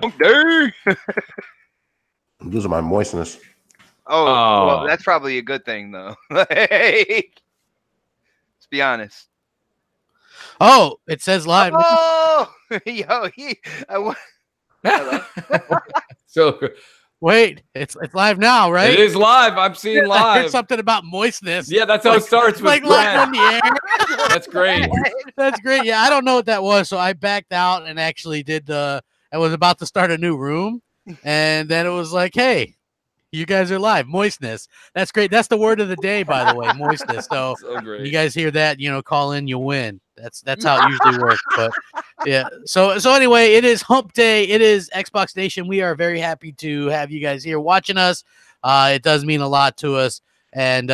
I'm losing my moistness. Oh, well, that's probably a good thing, though. Let's be honest. Oh, it says live. Oh, yo, So wait, it's live now, right? It is live. I'm seeing live. I heard something about moistness. Yeah, that's how it starts. With like live in the air. That's great. That's great. Yeah, I don't know what that was, so I backed out and actually I was about to start a new room, and then it was like, hey, you guys are live. Moistness. That's great. That's the word of the day, by the way, moistness. So you guys hear that, call in, you win. That's how it usually works. But yeah. So anyway, it is hump day. It is Xbox Nation. We are very happy to have you guys here watching us. It does mean a lot to us. And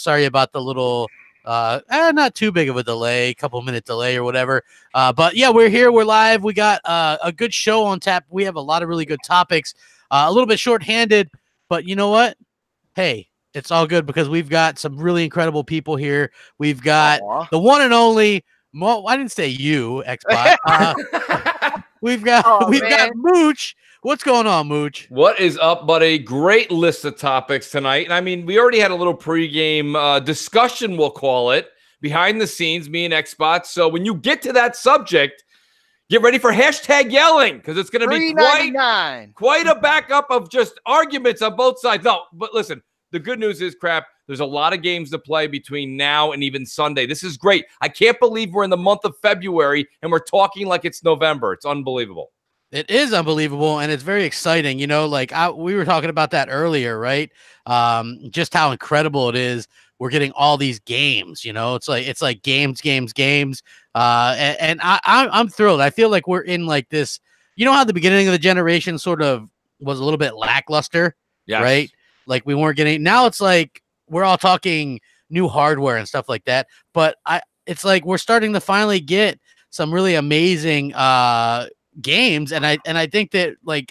sorry about the little not too big of a delay, couple-minute delay or whatever. But yeah, we're here, we're live. We got a good show on tap. We have a lot of really good topics. A little bit short-handed. But you know what? Hey, it's all good because we've got some really incredible people here. We've got the one and only I didn't say you, Xbox. We've got Mooch. What's going on, Mooch? What is up, buddy? Great list of topics tonight. And I mean, we already had a little pregame discussion, we'll call it, behind the scenes, me and Xbox. So when you get to that subject, get ready for hashtag yelling because it's going to be quite a backup of just arguments on both sides. No, but listen, the good news is, Crap, there's a lot of games to play between now and even Sunday. This is great. I can't believe we're in the month of February and we're talking like it's November. It's unbelievable. It is unbelievable, and it's very exciting. We were talking about that earlier, right? Just how incredible it is. We're getting all these games, it's like games. And I'm thrilled. I feel like we're in like this, how the beginning of the generation sort of was a little bit lackluster, right? Like we weren't getting, now it's like, we're all talking new hardware and stuff like that. But it's like, we're starting to finally get some really amazing, games. And I think that I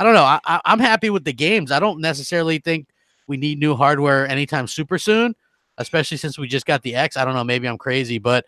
don't know. I'm happy with the games. I don't necessarily think we need new hardware anytime super soon, especially since we just got the X. I don't know, maybe I'm crazy, but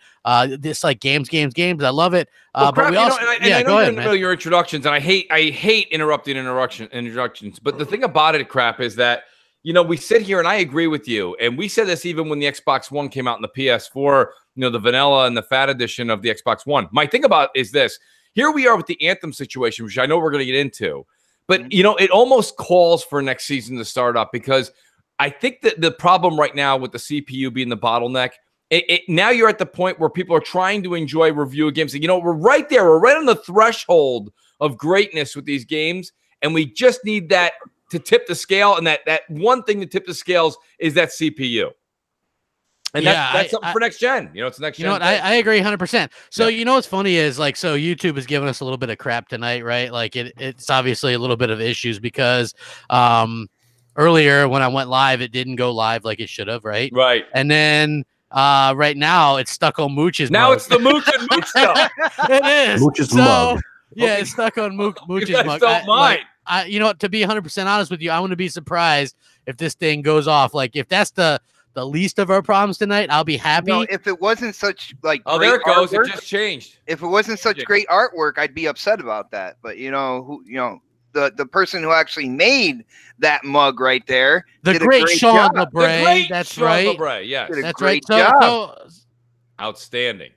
this like games. I love it. Well, but we also, I know you're in the middle of your introductions, and I hate interrupting introductions. But the thing about it, Crap, is that we sit here, and I agree with you. And we said this even when the Xbox One came out in the PS4, the vanilla and the fat edition of the Xbox One. My thing about is this: here we are with the Anthem situation, which I know we're going to get into. But, it almost calls for next season to start up because I think that the problem right now with the CPU being the bottleneck, now you're at the point where people are trying to enjoy review games. And, we're right there. We're right on the threshold of greatness with these games. And we just need that to tip the scale. And that one thing to tip the scales is that CPU. And that's something for next gen. It's next gen. I agree 100%. So, what's funny is so YouTube has given us a little bit of crap tonight, right? Like it's obviously a little bit of issues because earlier when I went live, it didn't go live like it should have, right? Right. And then right now it's stuck on Mooch's Now mug. It's the Mooch and Mooch stuff. It is. Mooch's mug. Yeah, it's stuck on Mooch's mug. Don't mind. To be 100% honest with you, I wouldn't be surprised if this thing goes off. Like if that's the least of our problems tonight, I'll be happy. If it wasn't such great there it goes. Artwork, it just changed. If it wasn't such great artwork, I'd be upset about that. But the person who actually made that mug right there, the great Sean LeBray. That's right. LeBray, yes. That's right. So outstanding.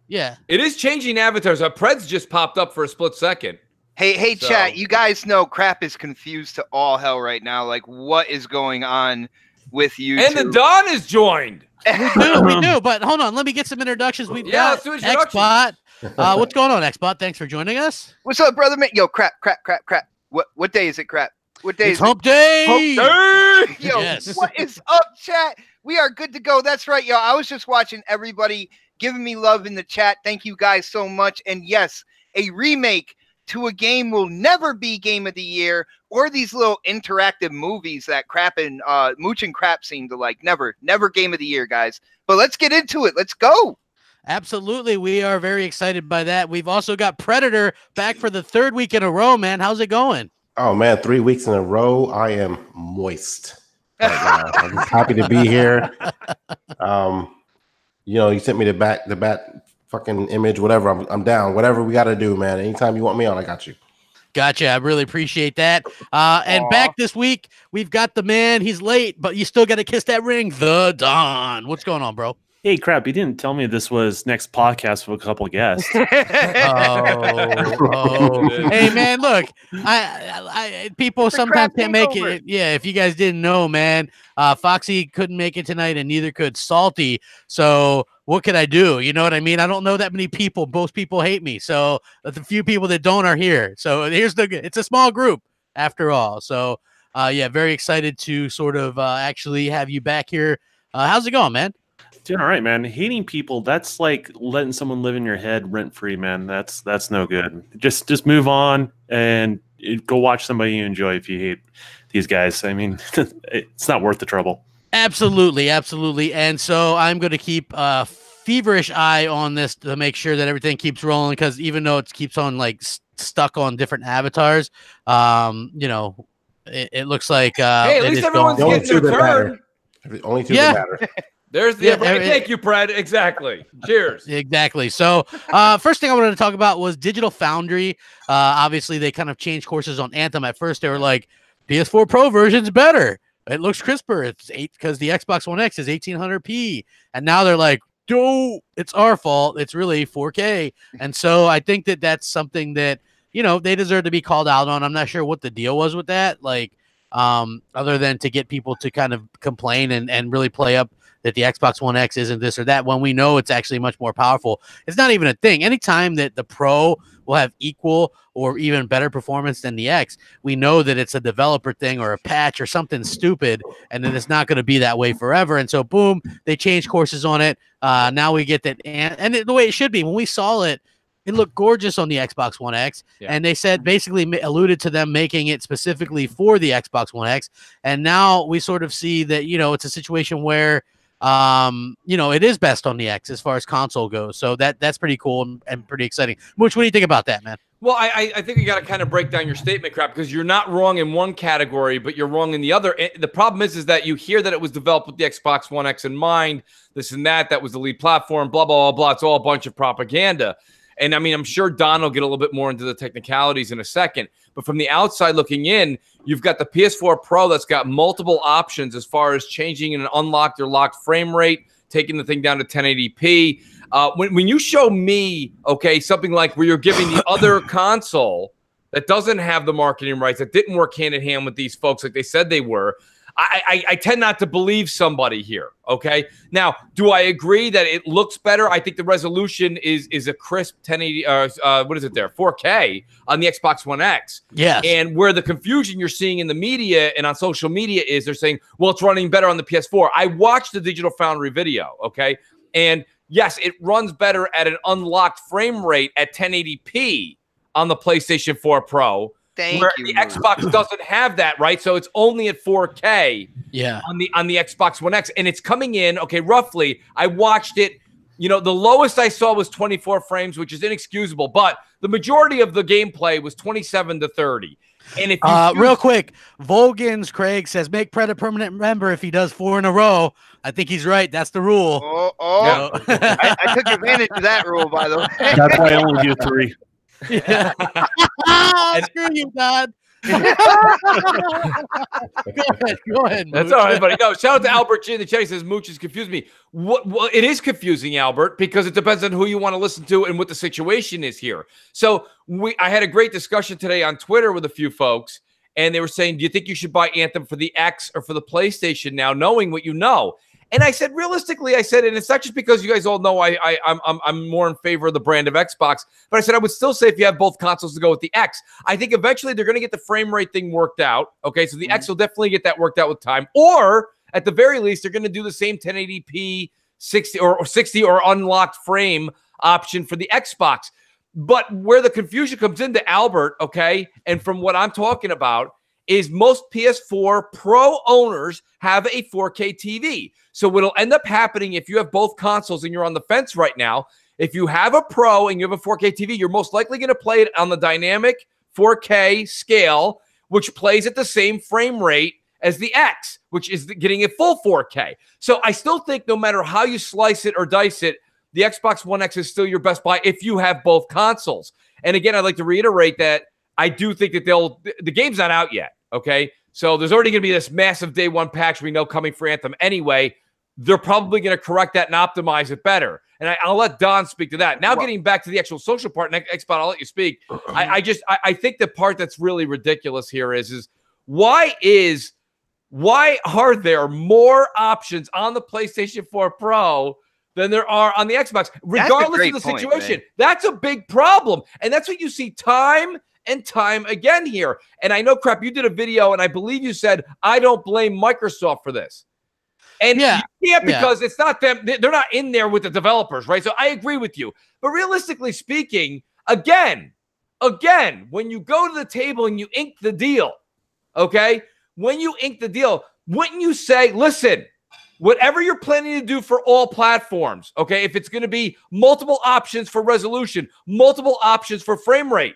Yeah. It is changing avatars. Preds just popped up for a split second. Hey, chat, you guys know Crap is confused to all hell right now. Like, what is going on with YouTube? And the Don is joined. We do. But hold on, let me get some introductions. We've got Xbot. What's going on, Xbot? Thanks for joining us. What's up, brother? Yo, Crap. What day is it, Crap? What day is it? Hump day. Hump day. Yo, What is up, chat? We are good to go. That's right, yo. I was just watching everybody giving me love in the chat. Thank you guys so much. And yes, a remake to a game will never be Game of the Year, or these little interactive movies that Crap and Mooch and Crap seem to like. Never Game of the Year, guys. But let's get into it. Let's go. Absolutely. We are very excited by that. We've also got Predator back for the third week in a row, man. How's it going? Oh, man, 3 weeks in a row. I am moist right now. I'm just happy to be here. You sent me the bat fucking image, whatever. I'm down. Whatever we got to do, man. Anytime you want me on, I got you. Gotcha. I really appreciate that. And back this week, we've got the man. He's late, but you still got to kiss that ring. The Don. What's going on, bro? Hey, crap! You didn't tell me this was next podcast with a couple of guests. Hey, man, look, I people sometimes can't make it. Yeah, if you guys didn't know, man, Foxy couldn't make it tonight, and neither could Salty. So what could I do? You know what I mean? I don't know that many people. Most people hate me, so the few people that don't are here. So it's a small group after all. So yeah, very excited to sort of actually have you back here. How's it going, man? Doing all right, man. Hating people, that's like letting someone live in your head rent free, man. That's no good. Just move on and go watch somebody you enjoy if you hate these guys. I mean, it's not worth the trouble. Absolutely, absolutely. And so I'm going to keep a feverish eye on this to make sure that everything keeps rolling, because even though it keeps on like stuck on different avatars, you know, it looks like hey, at least everyone's getting their turn. Only two that matter. There's the thank you, Fred. Exactly. Cheers. Exactly. So first thing I wanted to talk about was Digital Foundry. Obviously, they kind of changed courses on Anthem. At first, they were like, PS4 Pro version's better. It looks crisper. It's 8 because the Xbox One X is 1800p. And now they're like, no, it's our fault. It's really 4K. And so I think that that's something that, you know, they deserve to be called out on. I'm not sure what the deal was with that. Like, other than to get people to kind of complain and really play up that the Xbox One X isn't this or that, when we know it's actually much more powerful. It's not even a thing. Anytime that the Pro will have equal or even better performance than the X, we know that it's a developer thing or a patch or something stupid, and then it's not going to be that way forever. And so, boom, they changed courses on it. Now we get that, and the way it should be. When we saw it, it looked gorgeous on the Xbox One X, and they said basically alluded to them making it specifically for the Xbox One X. And now we sort of see that, you know, it's a situation where you know, it is best on the X as far as console goes. So that's pretty cool and pretty exciting. Mooch, what do you think about that, man? Well, I think you got to kind of break down your statement, Crap, because you're not wrong in one category, but you're wrong in the other. The problem is that you hear that it was developed with the Xbox One X in mind, this and that. That was the lead platform, blah, blah, blah, blah. It's all a bunch of propaganda. And I mean, I'm sure Don will get a little bit more into the technicalities in a second. But from the outside looking in, you've got the PS4 Pro that's got multiple options as far as changing an unlocked or locked frame rate, taking the thing down to 1080p. When you show me, okay, something like where you're giving the other console that doesn't have the marketing rights, that didn't work hand in hand with these folks like they said they were, I tend not to believe somebody here, okay? Now, do I agree that it looks better? I think the resolution is a crisp 1080, what is it there, 4K on the Xbox One X. Yes. And where the confusion you're seeing in the media and on social media is they're saying, well, it's running better on the PS4. I watched the Digital Foundry video, okay? And yes, it runs better at an unlocked frame rate at 1080p on the PlayStation 4 Pro. Where the Xbox doesn't have that, right? So it's only at 4K on the Xbox One X. And it's coming in, okay, roughly. I watched it. You know, the lowest I saw was 24 frames, which is inexcusable. But the majority of the gameplay was 27 to 30. And if you real quick, Volgans Craig says make Pred a permanent member if he does 4 in a row. I think he's right. That's the rule. I took advantage of that rule, by the way. That's why I only do 3. Yeah. Screw you, God. Go ahead. Mooch. That's all right, buddy. No, shout out to Albert G in the chat. He says Mooch has confused me. Well, it is confusing, Albert, because it depends on who you want to listen to and what the situation is here. So I had a great discussion today on Twitter with a few folks, and they were saying, do you think you should buy Anthem for the X or for the PlayStation now, knowing what you know? And I said, realistically, I said, and it's not just because you guys all know I'm more in favor of the brand of Xbox, but I said I would still say if you have both consoles to go with the X. I think eventually they're going to get the frame rate thing worked out. Okay, so the X will definitely get that worked out with time. Or at the very least, they're going to do the same 1080p 60 or unlocked frame option for the Xbox. But where the confusion comes into, Albert, okay, and from what I'm talking about, is most PS4 Pro owners have a 4K TV. So what'll end up happening if you have both consoles and you're on the fence right now, if you have a Pro and you have a 4K TV, you're most likely going to play it on the dynamic 4K scale, which plays at the same frame rate as the X, which is getting a full 4K. So I still think no matter how you slice it or dice it, the Xbox One X is still your best buy if you have both consoles. And again, I'd like to reiterate that I do think that the game's not out yet. Okay. So there's already going to be this massive day one patch we know coming for Anthem anyway. They're probably going to correct that and optimize it better. And I'll let Don speak to that. Now, getting back to the actual social part, Xbot, I'll let you speak. I think the part that's really ridiculous here is why are there more options on the PlayStation 4 Pro than there are on the Xbox, regardless of the situation? Man. That's a big problem. And that's what you see time and time again here. And I know, Crap, you did a video, and I believe you said, I don't blame Microsoft for this. And you can't, because it's not them. They're not in there with the developers, right? So I agree with you. But realistically speaking, again, when you go to the table and you ink the deal, okay? When you ink the deal, wouldn't you say, listen, whatever you're planning to do for all platforms, okay, if it's going to be multiple options for resolution, multiple options for frame rate,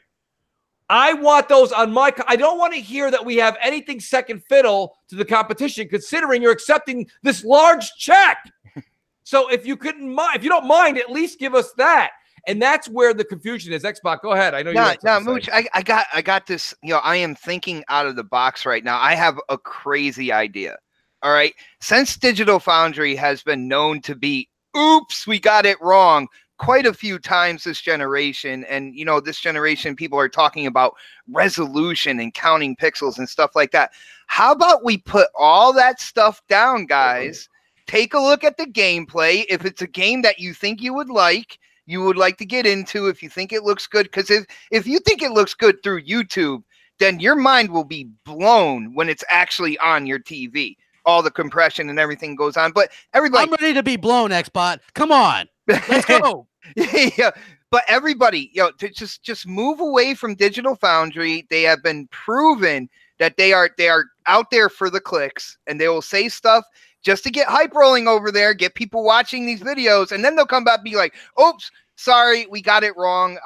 I want those on my. I don't want to hear that we have anything second fiddle to the competition, considering you're accepting this large check. So if you don't mind, at least give us that. And that's where the confusion is. Xbox, go ahead. I know you. No, Mooch. I got this. I am thinking out of the box right now. I have a crazy idea. All right. Since Digital Foundry has been known to be, oops, we got it wrong quite a few times this generation. And, this generation, people are talking about resolution and counting pixels and stuff like that. How about we put all that stuff down, guys? Take a look at the gameplay. If it's a game that you think you would like to get into, if you think it looks good, because if you think it looks good through YouTube, then your mind will be blown when it's actually on your TV. All the compression and everything goes on. But everybody, I'm ready to be blown, Xbot. Come on. Let's go. Yeah, but everybody, to just move away from Digital Foundry. They have been proven that they are out there for the clicks, and they will say stuff just to get hype rolling over there, get people watching these videos, and then they'll come back and be like, "Oops, sorry, we got it wrong."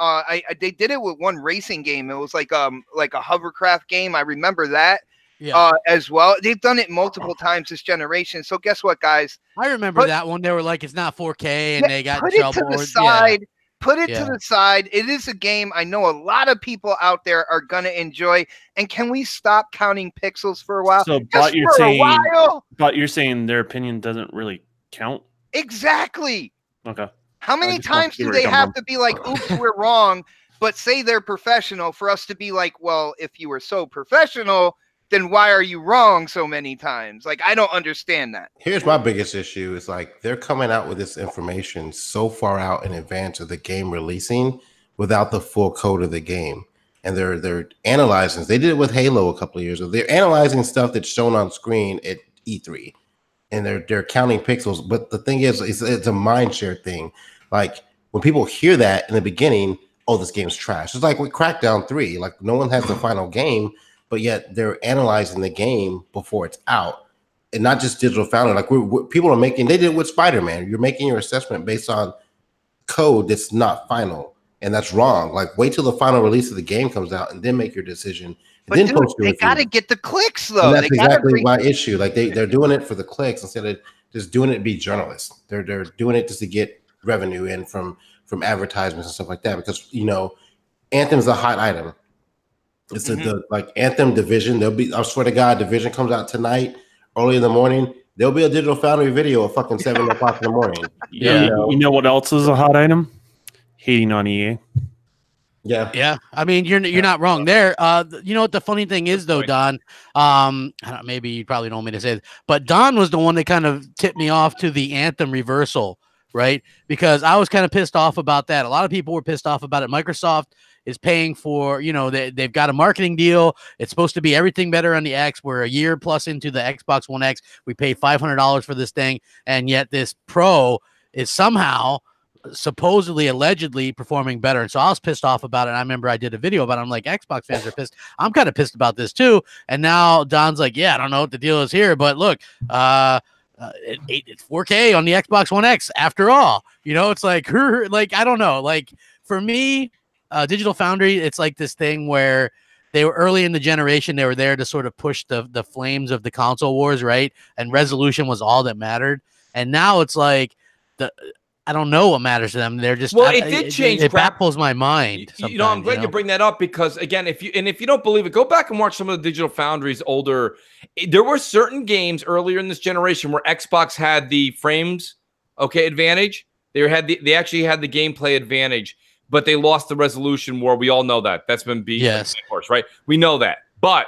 They did it with one racing game. It was like a hovercraft game. I remember that. Yeah. As well. They've done it multiple times this generation. So guess what, guys? I remember that one. They were like, it's not 4K, and they got put it to the side. Put it to the side. It is a game I know a lot of people out there are gonna enjoy. And can we stop counting pixels for a while? So, but you're saying their opinion doesn't really count? Exactly. Okay. How many times do they have to be like, oops, we're wrong, but say they're professional for us to be like, well, if you were so professional, then why are you wrong so many times? Like, I don't understand that. Here's my biggest issue is like they're coming out with this information so far out in advance of the game releasing without the full code of the game. And they're analyzing. They did it with Halo a couple of years ago. They're analyzing stuff that's shown on screen at E3. And they're counting pixels. But the thing is, it's a mind share thing. Like when people hear that in the beginning, oh, this game's trash. It's like with Crackdown 3. Like no one has the final game, but yet they're analyzing the game before it's out, and not just Digital Foundry. Like people are making, they did it with Spider-Man. You're making your assessment based on code that's not final, and that's wrong. Like wait till the final release of the game comes out and then make your decision. But then dude, they got to get the clicks though. And that's exactly my issue. Like they're doing it for the clicks instead of just doing it to be journalists. They're doing it just to get revenue in from advertisements and stuff like that. Because Anthem's a hot item. It's the Anthem Division. There'll be, I swear to God, Division comes out tonight, early in the morning. There'll be a Digital Foundry video at fucking 7 o'clock in the morning. Yeah. You know what else is a hot item? Hating on EA. Yeah. Yeah. I mean, you're not wrong there. You know what the funny thing is though, Don? Maybe you probably don't want me to say this, but Don was the one that kind of tipped me off to the Anthem reversal, right? Because I was kind of pissed off about that. A lot of people were pissed off about it. Microsoft is paying for, they've got a marketing deal. It's supposed to be everything better on the X. We're a year plus into the Xbox One X. We pay $500 for this thing. And yet this Pro is somehow supposedly, allegedly performing better. And so I was pissed off about it. I remember I did a video about it. I'm like, Xbox fans are pissed. I'm kind of pissed about this too. And now Don's like, yeah, I don't know what the deal is here, but look, it's 4K on the Xbox One X after all. It's like I don't know. Like for me, Digital Foundry, it's like this thing where they were early in the generation. They were there to sort of push the flames of the console wars, right? And resolution was all that mattered. And now it's like I don't know what matters to them. They're just it did change. It baffles my mind. You know, I'm glad you bring that up because again, if you don't believe it, go back and watch some of the Digital Foundry's older. There were certain games earlier in this generation where Xbox had the frames advantage. They actually had the gameplay advantage, but they lost the resolution war. We all know that. That's been beat. Yes, of course, right? We know that, but.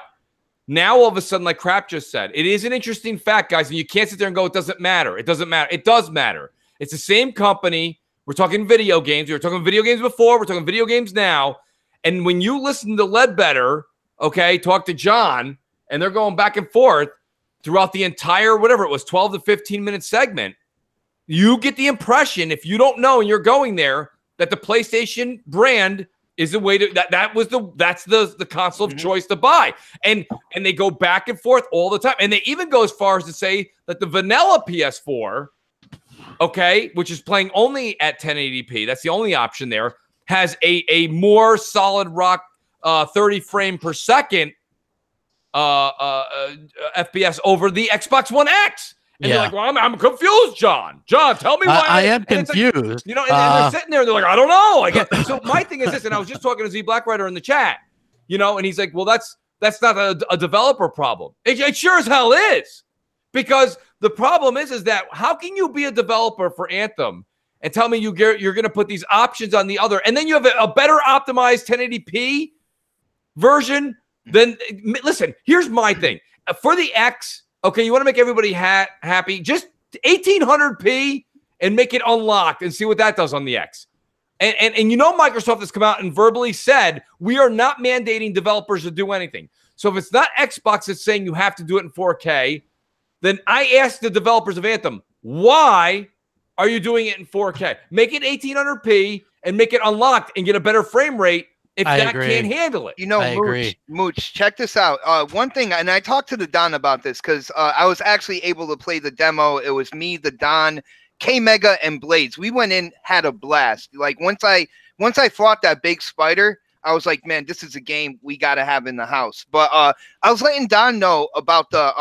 Now, all of a sudden, like Crap just said, it is an interesting fact, guys, and you can't sit there and go, it doesn't matter. It doesn't matter. It does matter. It's the same company. We're talking video games. We were talking video games before. We're talking video games now. And when you listen to Ledbetter, talk to John, and they're going back and forth throughout the entire, whatever it was, 12 to 15-minute segment, you get the impression, if you don't know and you're going there, that the PlayStation brand is the way to that's the console of choice to buy. And they go back and forth all the time. And they even go as far as to say that the vanilla PS4, which is playing only at 1080p, that's the only option there, has a more solid rock 30 frame per second FPS over the Xbox One X. And they're like, well, I'm confused, John. John, tell me why. I am confused. Like, you know, and they're sitting there, and they're like, I don't know. So my thing is this, and I was just talking to Z Blackwriter in the chat, and he's like, well, that's not a developer problem. It sure as hell is. Because the problem is that how can you be a developer for Anthem and tell me you're going to put these options on the other, and then you have a better optimized 1080p version? Then, listen, here's my thing. For the X, you want to make everybody happy? Just 1800p and make it unlocked and see what that does on the X. And Microsoft has come out and verbally said, we are not mandating developers to do anything. So if it's not Xbox that's saying you have to do it in 4K, then I asked the developers of Anthem, why are you doing it in 4K? Make it 1800p and make it unlocked and get a better frame rate if that can't handle it. Mooch, check this out. One thing, and I talked to the Don about this because I was actually able to play the demo. It was me, the Don, K-Mega, and Blades. We went in, had a blast. Like once I fought that big spider, I was like, man, this is a game we got to have in the house. But I was letting Don know about the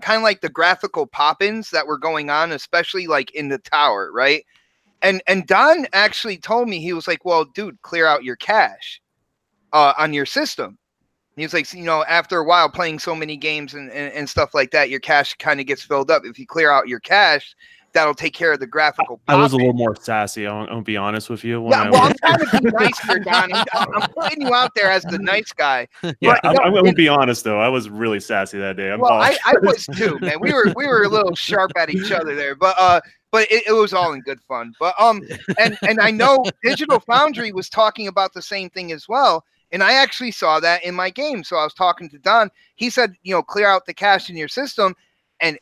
kind of like the graphical pop-ins that were going on, especially like in the tower, right? And Don actually told me, he was like, well, dude, clear out your cache on your system. He was like, after a while playing so many games and stuff like that, your cache kind of gets filled up. If you clear out your cache, that'll take care of the graphical pop-in. I was a little more sassy. I'll be honest with you. I'm trying to be nice here, Don. I'm putting you out there as the nice guy. Yeah, I'm going to be honest, though. I was really sassy that day. I was too, man. We were a little sharp at each other there, but it was all in good fun. But and I know Digital Foundry was talking about the same thing as well, and I actually saw that in my game. So I was talking to Don. He said, clear out the cache in your system, and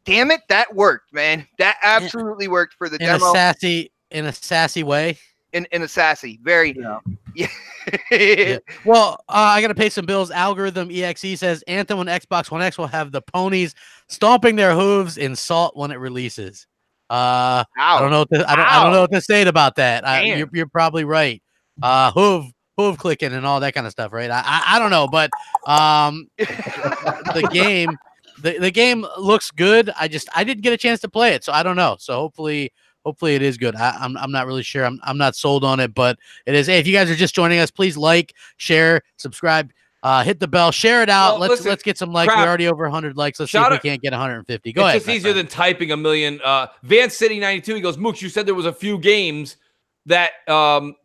damn it, that worked, man. That absolutely worked for the demo. In a sassy way. In a sassy, very. Yeah. Well, I got to pay some bills. Algorithm EXE says Anthem on Xbox One X will have the ponies stomping their hooves in salt when it releases. I don't know. I don't know what to say about that. You're probably right. Hoof clicking and all that kind of stuff, right? I don't know, but the game. The game looks good. I didn't get a chance to play it, so I don't know. So hopefully it is good. I'm not really sure. I'm not sold on it, but it is. Hey, if you guys are just joining us, please like, share, subscribe, hit the bell, share it out. Let's get some likes. We're already over 100 likes. Let's see if we can't get 150. Go ahead. It's easier than typing a million. Van City 92. He goes, Mooch, you said there was a few games that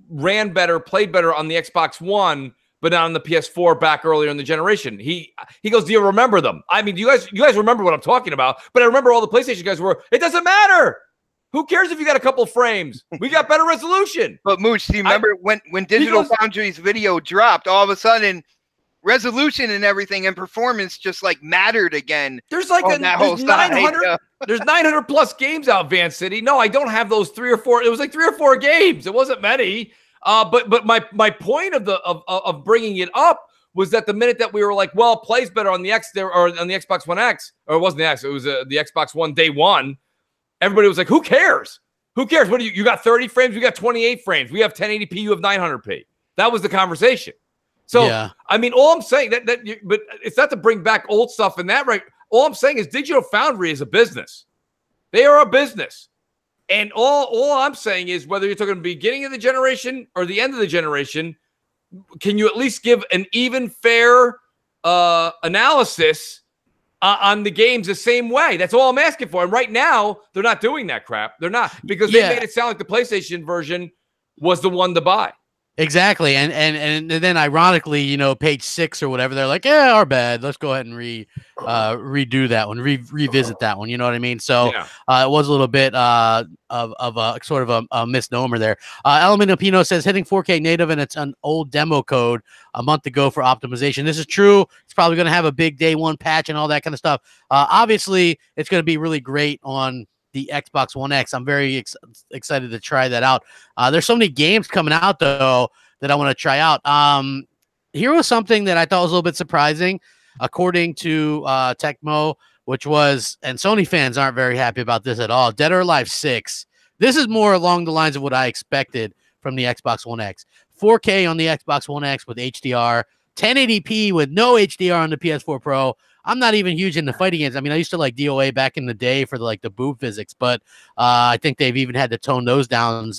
ran better, played better on the Xbox One, but not on the PS4 back earlier in the generation. He goes, do you remember them? I mean, you guys remember what I'm talking about, but I remember all the PlayStation guys were, it doesn't matter. Who cares if you got a couple frames? We got better resolution. But Mooch, do you remember when Digital Foundry's video dropped, all of a sudden resolution and everything and performance just like mattered again? There's like there's 900 there's 900 plus games out, Van City. No, I don't have those 3 or 4. It was like 3 or 4 games. It wasn't many. But my point of bringing it up was that the minute that we were like, well, it plays better on the X there or on the Xbox One X, or it wasn't the X, it was the Xbox One day one. Everybody was like, who cares? Who cares? What do you got 30 frames? We got 28 frames. We have 1080p. You have 900p. That was the conversation. So, yeah. I mean, all I'm saying but it's not to bring back old stuff and that, right? All I'm saying is Digital Foundry is a business. They are a business. And all I'm saying is, whether you're talking the beginning of the generation or the end of the generation, can you at least give an even fair analysis on the games the same way? That's all I'm asking for. And right now, they're not doing that crap. They're not, because they made it sound like the PlayStation version was the one to buy. Exactly, and then ironically, you know, page 6 or whatever, they're like, yeah, our bad. Let's go ahead and redo that one, revisit that one. You know what I mean? So it was a little bit of a sort of a misnomer there. Element of Pino says hitting 4K native, and it's an old demo code a month ago for optimization. This is true. It's probably going to have a big day one patch and all that kind of stuff. Obviously, it's going to be really great on the Xbox One X. I'm very excited to try that out. There's so many games coming out though that I want to try out. Here was something that I thought was a little bit surprising, according to Tecmo, which was, and Sony fans aren't very happy about this at all, Dead or Alive 6. This is more along the lines of what I expected from the Xbox One X. 4K on the Xbox One X with HDR, 1080p with no HDR on the PS4 Pro. I'm not even huge into fighting games. I mean, I used to like DOA back in the day for the boob physics, but I think they've even had to tone those down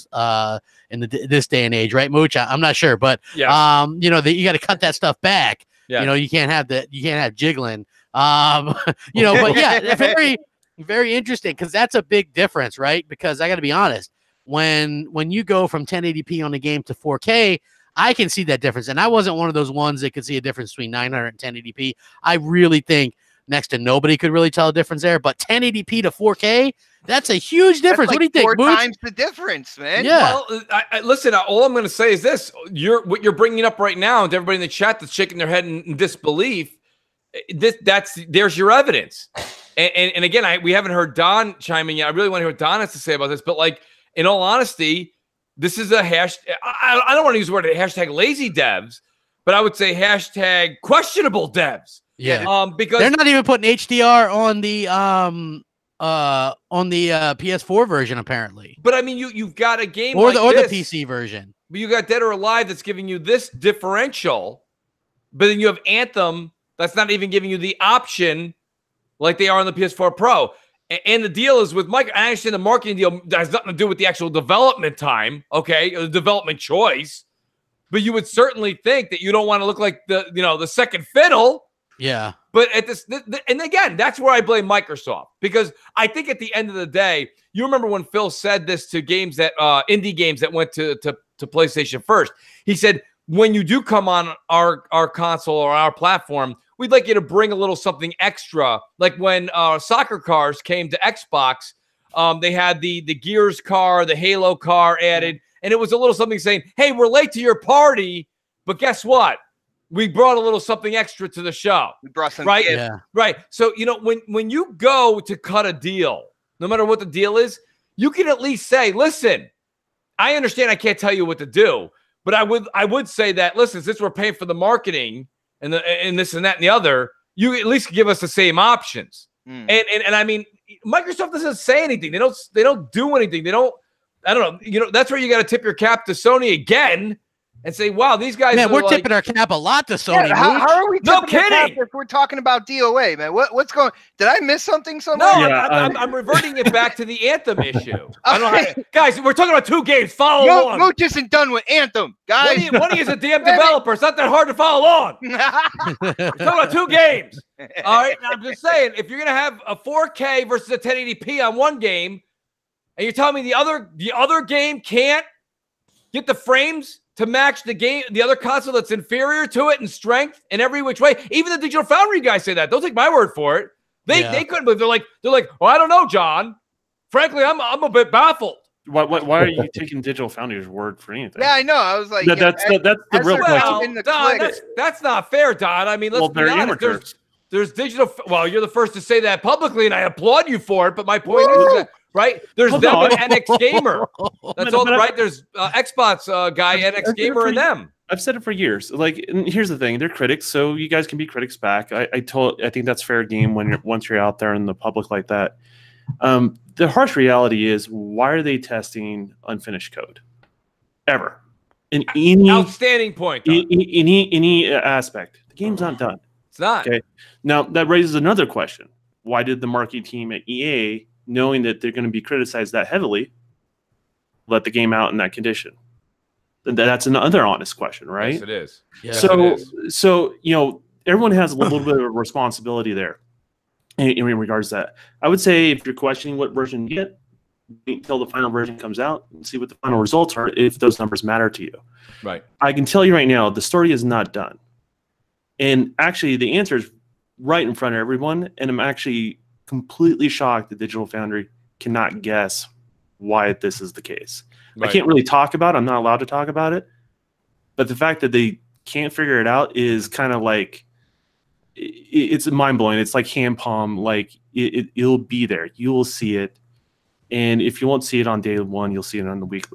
in this day and age, right, Mooch? I'm not sure, but you know, you got to cut that stuff back. You know, you can't have jiggling. You know, but yeah, very, very interesting, because that's a big difference, right? Because I got to be honest, when you go from 1080p on the game to 4K, I can see that difference. And I wasn't one of those ones that could see a difference between 900 and 1080p. I really think next to nobody could really tell a difference there. But 1080p to 4K, that's a huge difference. What do you think, 4 Mooch? times the difference, man. Yeah. Well, listen, all I'm going to say is this. What you're bringing up right now, and to everybody in the chat that's shaking their head in disbelief, there's your evidence. And again, we haven't heard Don chime in yet. I really want to hear what Don has to say about this. But like, in all honesty, this is a hashtag. I don't want to use the word hashtag lazy devs, but I would say hashtag questionable devs. Yeah. Because they're not even putting HDR on the PS4 version, apparently. But I mean, you've got a game or the PC version. But you got Dead or Alive that's giving you this differential, but then you have Anthem that's not even giving you the option like they are on the PS4 Pro. And the deal is with Mike, I understand the marketing deal has nothing to do with the actual development time, okay, or the development choice. But you would certainly think that you don't want to look like the second fiddle. Yeah. But at this, and again, that's where I blame Microsoft, because I think at the end of the day, you remember when Phil said this to games that indie games that went to PlayStation first. He said, when you do come on our console or our platform, we'd like you to bring a little something extra. Like when soccer cars came to Xbox, they had the Gears car, the Halo car added, and it was a little something saying, hey, we're late to your party, but guess what? We brought a little something extra to the show. We brought some right? gifts. Yeah. Right. So, you know, when you go to cut a deal, no matter what the deal is, you can at least say, listen, I understand I can't tell you what to do, but I would say that, listen, since we're paying for the marketing and this and that and the other, you at least give us the same options. And I mean, Microsoft doesn't say anything. They don't do anything. They don't, I don't know. You know, that's where you got to tip your cap to Sony again and say, wow, these guys. Man, we're like, tipping our cap a lot to Sony. Yeah, how are we No tipping our cap kidding. if we're talking about DOA, man? What's going? Did I miss something somewhere? No, Yeah, I'm reverting it back to the Anthem issue. I don't know how, guys, we're talking about two games. Follow along. Mooch isn't done with Anthem, guys. One is a damn developer. It's not that hard to follow along. We're talking about two games. All right. Now, I'm just saying, if you're going to have a 4K versus a 1080p on one game, and you're telling me the other game can't get the frames to match the other console that's inferior to it in strength in every which way. Even the Digital Foundry guys say that. Don't take my word for it. They couldn't believe. They're like, well, I don't know, John. Frankly, I'm a bit baffled. Why are you taking Digital Foundry's word for anything? Yeah, I know. I was like, That's the real question. Don, that's not fair, Don. I mean, let's be honest. There's digital. Well, you're the first to say that publicly, and I applaud you for it. But my point is that, right? There's them and NX Gamer. That's all right. There's Xbox guy, NX Gamer, and them. I've said it for years. Like, and here's the thing: they're critics, so you guys can be critics back. I think that's fair game once you're out there in the public like that. The harsh reality is, why are they testing unfinished code ever in any outstanding point? In any aspect? The game's not done. It's not. Okay. Now that raises another question: why did the marketing team at EA, knowing that they're going to be criticized that heavily, let the game out in that condition? That's another honest question, right? Yes, it is. Yes, So you know, everyone has a little bit of a responsibility there in regards to that. I would say if you're questioning what version you get, wait until the final version comes out and see what the final results are if those numbers matter to you. Right. I can tell you right now, the story is not done. And actually, the answer is right in front of everyone. And I'm actually completely shocked that Digital Foundry cannot guess why this is the case. Right. I can't really talk about it. I'm not allowed to talk about it. But the fact that they can't figure it out is kind of like, it's mind-blowing. It's like hand palm. Like, it'll be there. You will see it. And if you won't see it on day one, you'll see it on the week,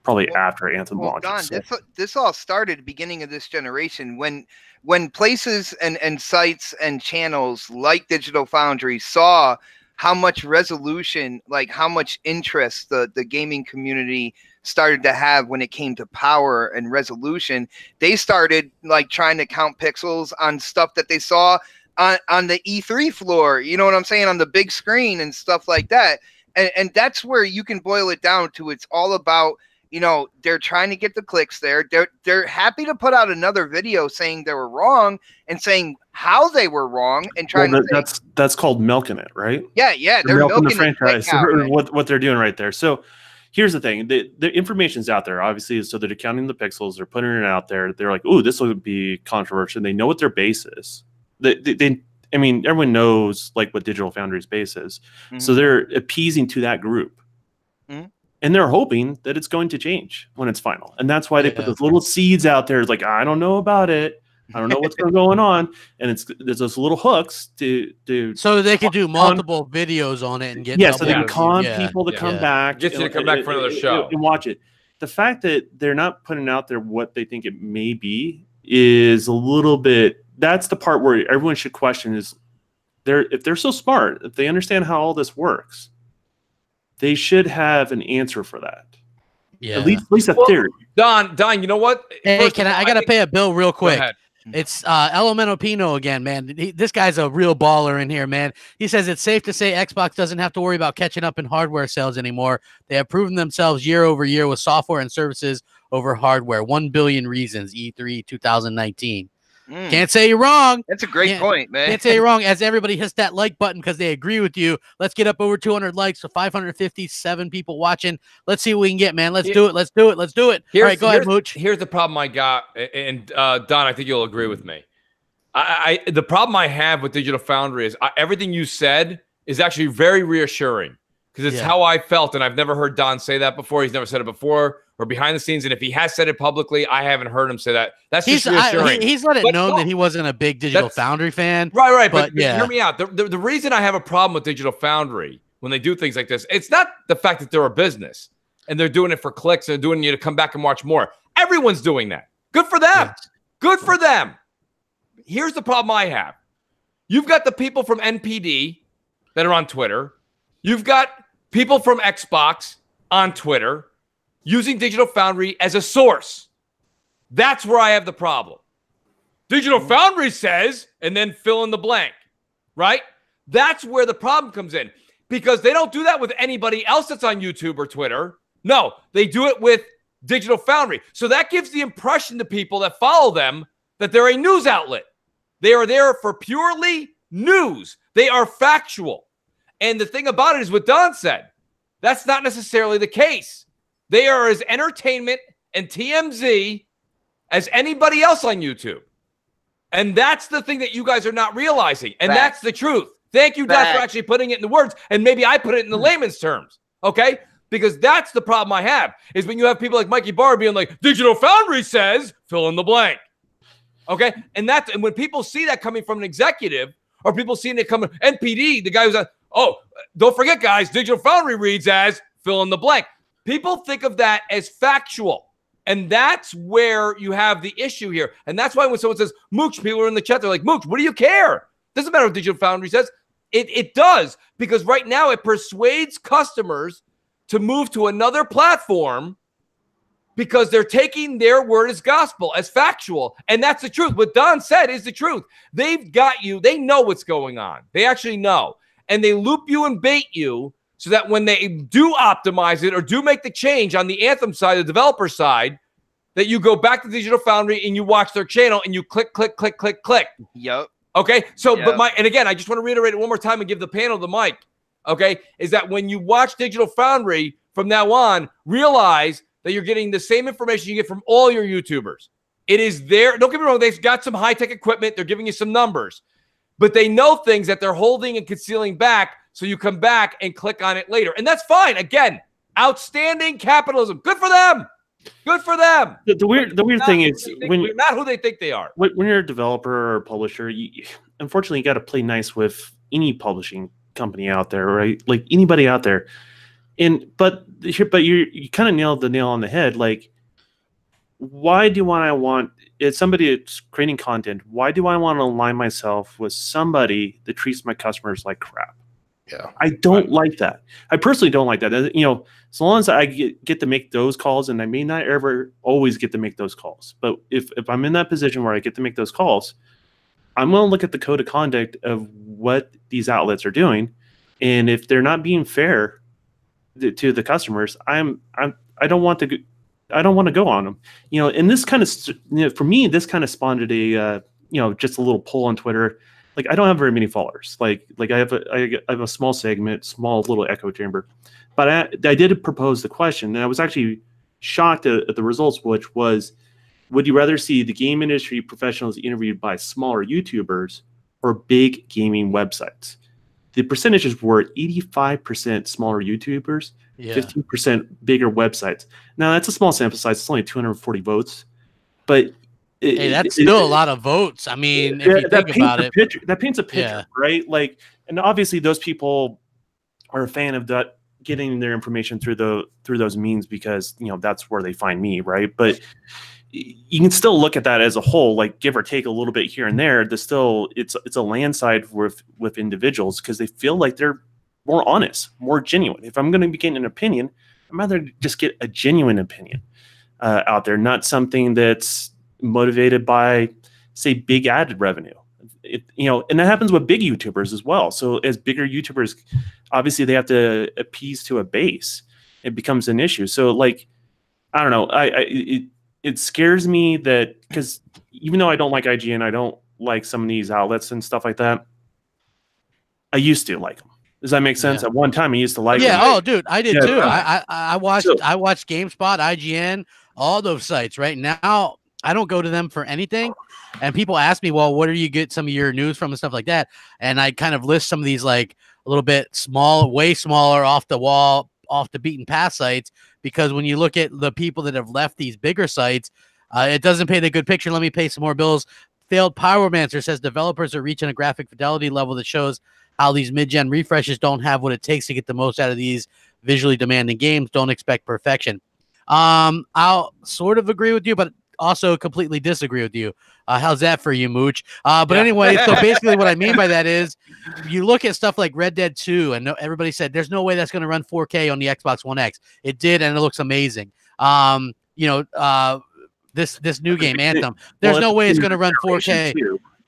probably after Anthem launches. Don, this all started at the beginning of this generation when places and sites and channels like Digital Foundry saw how much resolution, like how much interest the gaming community started to have when it came to power and resolution. They started like trying to count pixels on stuff that they saw on the E3 floor, you know what I'm saying, on the big screen and stuff like that. And that's where you can boil it down to. It's all about, you know, they're trying to get the clicks there. They're happy to put out another video saying they were wrong and saying how they were wrong and trying to say, that's called milking it, right? Yeah, they're milking the franchise. Out, right? What they're doing right there. So here's the thing: the information's out there, obviously. So they're counting the pixels. They're putting it out there. They're like, "Ooh, this will be controversial." They know what their base is. I mean, everyone knows like what Digital Foundry's base is. Mm-hmm. So they're appeasing to that group. Mm-hmm. And they're hoping that it's going to change when it's final. And that's why they put those little seeds out there. It's like, I don't know about it. I don't know what's going on. And there's those little hooks to so they can do multiple videos on it and get so they can con people to come back. Get you to come back for another show. And watch it. The fact that they're not putting out there what they think it may be is a little bit. That's the part where everyone should question is if they're so smart, if they understand how all this works, they should have an answer for that. Yeah. At least a theory. Don, you know what? Hey, I got to pay a bill real quick. It's Elemento Pino again, man. This guy's a real baller in here, man. He says it's safe to say Xbox doesn't have to worry about catching up in hardware sales anymore. They have proven themselves year over year with software and services over hardware. 1 billion reasons, E3 2019. Can't say you're wrong. That's a great point, man. Can't say you're wrong. As everybody hits that like button because they agree with you. Let's get up over 200 likes. So 557 people watching. Let's see what we can get, man. Let's do it. Let's do it. Let's do it. All right, go ahead, Mooch. Here's the problem I got, and Don, I think you'll agree with me. The problem I have with Digital Foundry is everything you said is actually very reassuring because it's how I felt, and I've never heard Don say that before. He's never said it before. Or behind the scenes, and if he has said it publicly, I haven't heard him say that. That's just reassuring. He's let it known that he wasn't a big Digital Foundry fan. Right. But hear me out. The reason I have a problem with Digital Foundry when they do things like this, it's not the fact that they're a business and they're doing it for clicks and doing you to come back and watch more. Everyone's doing that. Good for them. Yes. Good for them. Here's the problem I have. You've got the people from NPD that are on Twitter. You've got people from Xbox on Twitter using Digital Foundry as a source. That's where I have the problem. Digital Foundry says, and then fill in the blank, right? That's where the problem comes in because they don't do that with anybody else that's on YouTube or Twitter. No, they do it with Digital Foundry. So that gives the impression to people that follow them that they're a news outlet. They are there for purely news. They are factual. And the thing about it is what Don said. That's not necessarily the case. They are as entertainment and TMZ as anybody else on YouTube. And that's the thing that you guys are not realizing. And that's the truth. Thank you, Dad, for actually putting it in the words. And maybe I put it in the layman's terms. Okay? Because that's the problem I have, is when you have people like Mikey Barr being like, Digital Foundry says, fill in the blank. Okay? And when people see that coming from an executive, or people seeing it coming, NPD, the guy who's don't forget, guys, Digital Foundry reads as, fill in the blank. People think of that as factual. And that's where you have the issue here. And that's why when someone says, Mooch, people are in the chat, they're like, Mooch, what do you care? Doesn't matter what Digital Foundry says. It does, because right now it persuades customers to move to another platform because they're taking their word as gospel, as factual. And that's the truth. What Don said is the truth. They've got you. They know what's going on. They actually know. And they loop you and bait you so that when they do optimize it or do make the change on the Anthem side, the developer side, that you go back to Digital Foundry and you watch their channel and you click, click, click, click, click. Yep. Okay. So, and again, I just want to reiterate it one more time and give the panel the mic. Okay. Is that when you watch Digital Foundry from now on, realize that you're getting the same information you get from all your YouTubers. It is there. Don't get me wrong. They've got some high-tech equipment. They're giving you some numbers, but they know things that they're holding and concealing back. So you come back and click on it later. And that's fine. Again, outstanding capitalism. Good for them. Good for them. The weird thing is when you're not who they think they are. When you're a developer or publisher, unfortunately, you got to play nice with any publishing company out there, right? Like anybody out there. But you kind of nailed the nail on the head. Like, why do I want? It's somebody that's creating content. Why do I want to align myself with somebody that treats my customers like crap? Yeah, I don't like that. I personally don't like that. As long as I get to make those calls, and I may not ever always get to make those calls, but if I'm in that position where I get to make those calls, I'm going to look at the code of conduct of what these outlets are doing, and if they're not being fair to the customers, I don't want to go on them. And this kind of for me, this kind of spawned a just a little poll on Twitter. Like, I don't have very many followers. Like I have a small segment, small little echo chamber, but I did propose the question, and I was actually shocked at the results, which was, would you rather see the game industry professionals interviewed by smaller YouTubers or big gaming websites? The percentages were 85% smaller YouTubers, 15% bigger websites. Now, that's a small sample size. It's only 240 votes, but that's still a lot of votes. I mean, if you think about it, that paints a picture, right? Like, and obviously those people are a fan of that, getting their information through those means, because that's where they find me, right? But you can still look at that as a whole, like give or take a little bit here and there. It's a landslide with individuals, because they feel like they're more honest, more genuine. If I'm going to be getting an opinion, I'd rather just get a genuine opinion out there, not something that's motivated by, say, big added revenue. And that happens with big YouTubers as well. So as bigger YouTubers, obviously they have to appease to a base. It becomes an issue. So, like, I don't know. It scares me that, because even though I don't like IGN, I don't like some of these outlets and stuff like that, I used to like them. Does that make sense? At one time, I used to like them. Yeah. Oh, dude, I did too. I watched GameSpot, IGN, all those sites. Right now, I don't go to them for anything. And people ask me, well, where do you get some of your news from and stuff like that? And I kind of list some of these, like, a little bit small, way smaller, off the wall, off the beaten path sites, because when you look at the people that have left these bigger sites, it doesn't paint a good picture. Let me pay some more bills. Failed Pyromancer says developers are reaching a graphic fidelity level that shows how these mid-gen refreshes don't have what it takes to get the most out of these visually demanding games. Don't expect perfection. I'll sort of agree with you, but also completely disagree with you. How's that for you, Mooch? But anyway, so basically what I mean by that is, you look at stuff like Red Dead 2, and everybody said there's no way that's going to run 4K on the Xbox One X. It did, and it looks amazing. This new game, Anthem, there's no way it's going to run 4K.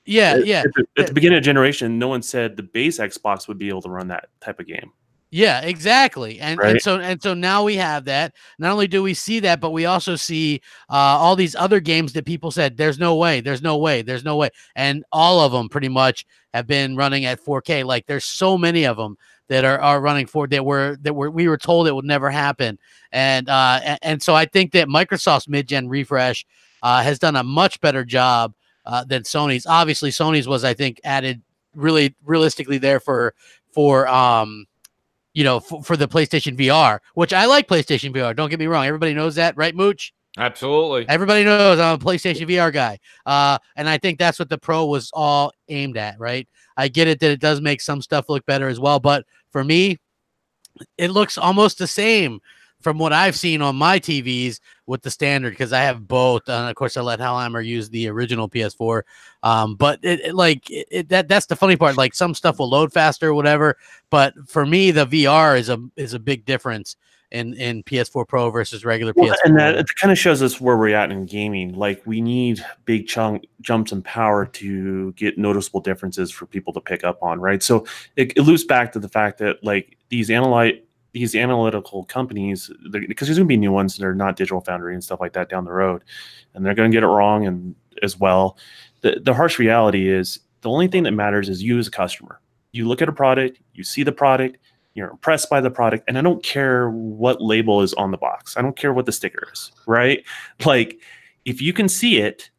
At the beginning of the generation, no one said the base Xbox would be able to run that type of game. Yeah, exactly. And so now we have that. Not only do we see that, but we also see all these other games that people said there's no way, and all of them pretty much have been running at 4K. Like, there's so many of them that are running we were told it would never happen. And so I think that Microsoft's mid-gen refresh has done a much better job than Sony's. Obviously, Sony's was, I think, added really realistically there for the PlayStation VR, which I like PlayStation VR. Don't get me wrong. Everybody knows that, right, Mooch? Absolutely. Everybody knows I'm a PlayStation VR guy. And I think that's what the Pro was all aimed at, right? I get it that it does make some stuff look better as well. But for me, it looks almost the same from what I've seen on my TVs with the standard, because I have both. And of course, I let Hellhammer use the original PS4. But that's the funny part. Like, some stuff will load faster or whatever. But for me, the VR is a big difference in PS4 Pro versus regular PS4. And that it kind of shows us where we're at in gaming. Like, we need big jumps in power to get noticeable differences for people to pick up on, right? So it loops back to the fact that, like, these these analytical companies, because there's going to be new ones that are not Digital Foundry and stuff like that down the road, and they're going to get it wrong and as well. The harsh reality is the only thing that matters is you as a customer. You look at a product, you see the product, you're impressed by the product, and I don't care what label is on the box. I don't care what the sticker is, right? Like, if you can see it,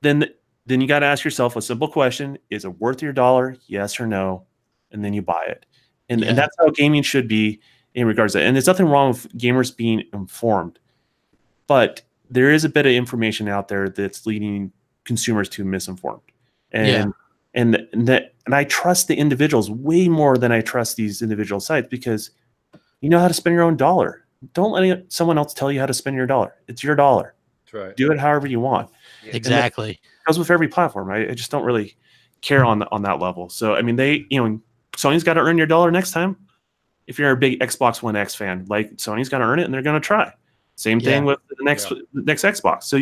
then you got to ask yourself a simple question: is it worth your $1? Yes or no? And then you buy it. And that's how gaming should be in regards to that. And there's nothing wrong with gamers being informed, but there is a bit of information out there that's leading consumers to misinformed. And I trust the individuals way more than I trust these individual sites, because you know how to spend your own dollar. Don't let someone else tell you how to spend your dollar. It's your dollar. That's right. Do it however you want. Exactly. It goes with every platform. I just don't really care on that level. So I mean, Sony's got to earn your dollar next time. If you're a big Xbox One X fan, like, Sony's got to earn it, and they're going to try. Same thing with the next Xbox. So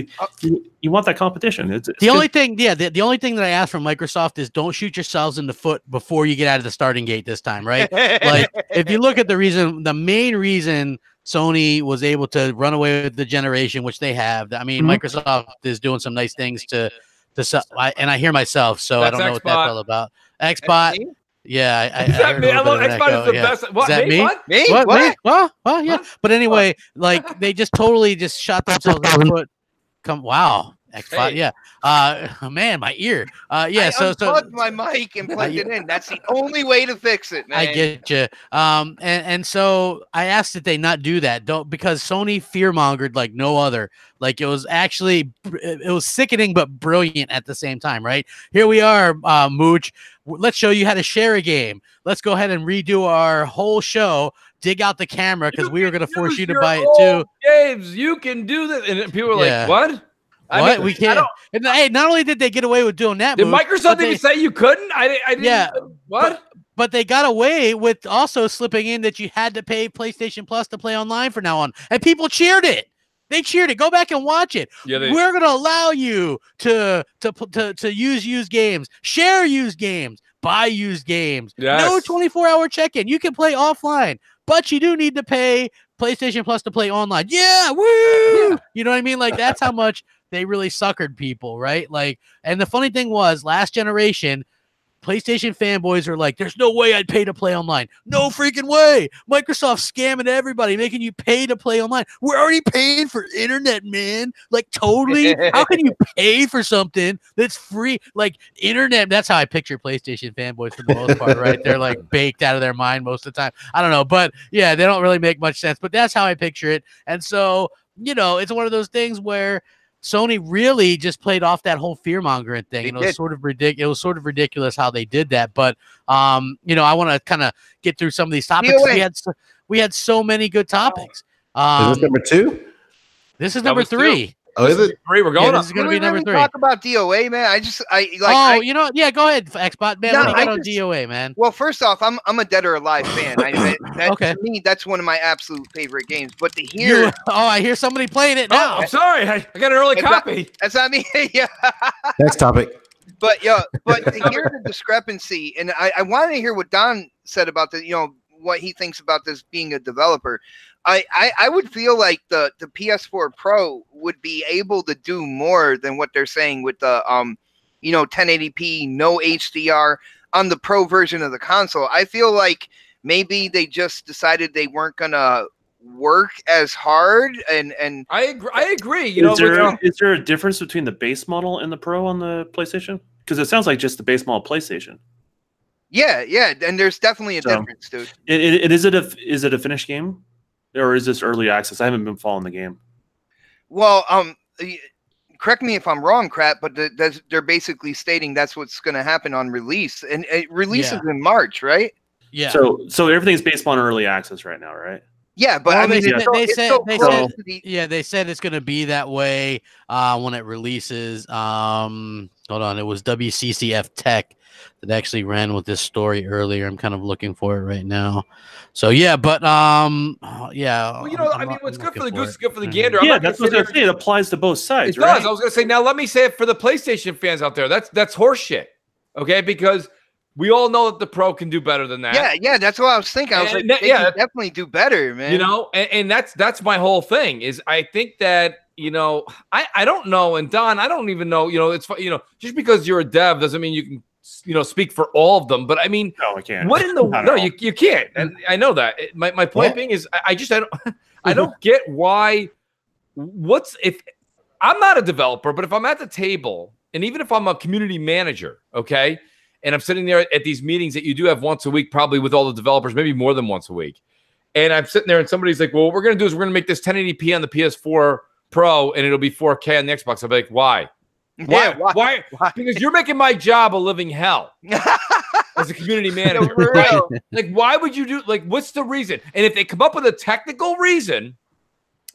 you want that competition. It's the only thing, the only thing that I ask from Microsoft is don't shoot yourselves in the foot before you get out of the starting gate this time, right? Like, if you look at the main reason Sony was able to run away with the generation, which they have. I mean, Microsoft is doing some nice things to sell, and I hear myself, so I don't know what that's all about. Xbot. Yeah, I heard Xbox is the best. What? Is that me? Me? What? What? Me? Well, yeah. But anyway, like, they just totally just shot themselves in the foot. Wow. Xbox, man, my ear. I unplugged my mic and plugged it in. That's the only way to fix it, man. I get you. And so I asked that they not do that, because Sony fearmongered like no other. Like, it was sickening but brilliant at the same time, right? Here we are, Mooch. Let's show you how to share a game. Let's go ahead and redo our whole show. Dig out the camera, because we were going to force you to buy it too. Games, you can do this, and people were like, "What? What? We can't." And hey, not only did they get away with doing that, did Microsoft even say you couldn't? I didn't. Yeah. What? But they got away with also slipping in that you had to pay PlayStation Plus to play online from now on, and people cheered it. They cheered it. Go back and watch it. Yeah, we're going to allow you to use used games, share used games, buy used games. Yes. No 24-hour check-in. You can play offline, but you do need to pay PlayStation Plus to play online. Yeah, woo! Yeah. You know what I mean? Like, that's how much they really suckered people, right? Like, and the funny thing was, last generation, PlayStation fanboys are like, there's no way I'd pay to play online. No freaking way. Microsoft scamming everybody, making you pay to play online. We're already paying for internet, man. Like, totally. How can you pay for something that's free? Like, internet. That's how I picture PlayStation fanboys for the most part, right? They're like baked out of their mind most of the time. I don't know. But yeah, they don't really make much sense. But that's how I picture it. And so, it's one of those things where Sony really just played off that whole fear-mongering thing. And it was sort of ridiculous. It was sort of ridiculous how they did that. But I want to kind of get through some of these topics. We had so many good topics. Is this number 2? This is number 3. Oh, is it? 3. We're going This is going to be number 3. Talk about DOA, man. Go ahead, Xbot, man. No, what do you got on DOA, man? Well, first off, I'm a Dead or Alive fan. Okay. To me, that's one of my absolute favorite games. But to hear, I hear somebody playing it now. Oh, I'm sorry, I got an early copy. That's not me. Yeah. Next topic. But to hear the discrepancy, and I wanted to hear what Don said about the, what he thinks about this being a developer. I would feel like the PS4 Pro would be able to do more than what they're saying with the 1080p, no HDR on the Pro version of the console. I feel like maybe they just decided they weren't gonna work as hard, and I agree. Is there a difference between the base model and the Pro on the PlayStation? Because it sounds like just the base model PlayStation. Yeah, and there's definitely a difference, dude. Is it a finished game? Or is this early access? I haven't been following the game. Well, correct me if I'm wrong, Crap, but they're basically stating that's what's going to happen on release, and it releases in March, right? Yeah. So everything's based on early access right now, right? Yeah, but they said it's going to be that way when it releases. Hold on, it was WCCF Tech that actually ran with this story earlier. I'm kind of looking for it right now. So yeah, but yeah. Well, what's good for the goose is good for the gander. Yeah, that's what I was saying. It applies to both sides, it right? does. I was going to say, now let me say it for the PlayStation fans out there. That's horse shit. Okay, because We all know that the Pro can do better than that. Yeah, that's what I was thinking. I was like, they can definitely do better, man. You know, and that's my whole thing is I think that, you know, I don't know. And Don, I don't even know, you know, it's, you know, just because you're a dev doesn't mean you can, you know, speak for all of them. But I mean, no, I can't. What in the, no, you can't. And I know that. My point being is I don't get why, if I'm not a developer, but if I'm at the table and even if I'm a community manager, okay, and I'm sitting there at these meetings that you do have once a week, probably with all the developers, maybe more than once a week. And I'm sitting there and somebody's like, well, what we're going to do is we're going to make this 1080p on the PS4 Pro and it'll be 4K on the Xbox. I'll be like, why? Why? Because you're making my job a living hell as a community manager. Right? Like, why would you do, like, what's the reason? And if they come up with a technical reason,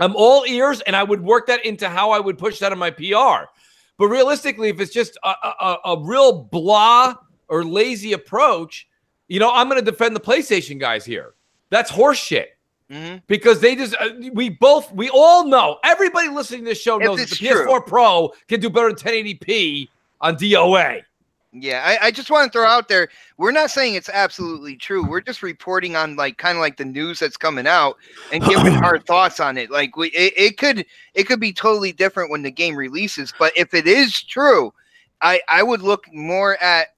I'm all ears and I would work that into how I would push that on my PR. But realistically, if it's just a real blah or lazy approach, you know, I'm going to defend the PlayStation guys here. That's horseshit. Because they just, we all know, everybody listening to this show knows that the PS4 Pro can do better than 1080p on DOA. Yeah, I just want to throw out there, we're not saying it's absolutely true. We're just reporting on like kind of like the news that's coming out and giving our thoughts on it. Like it could be totally different when the game releases, but if it is true, I would look more at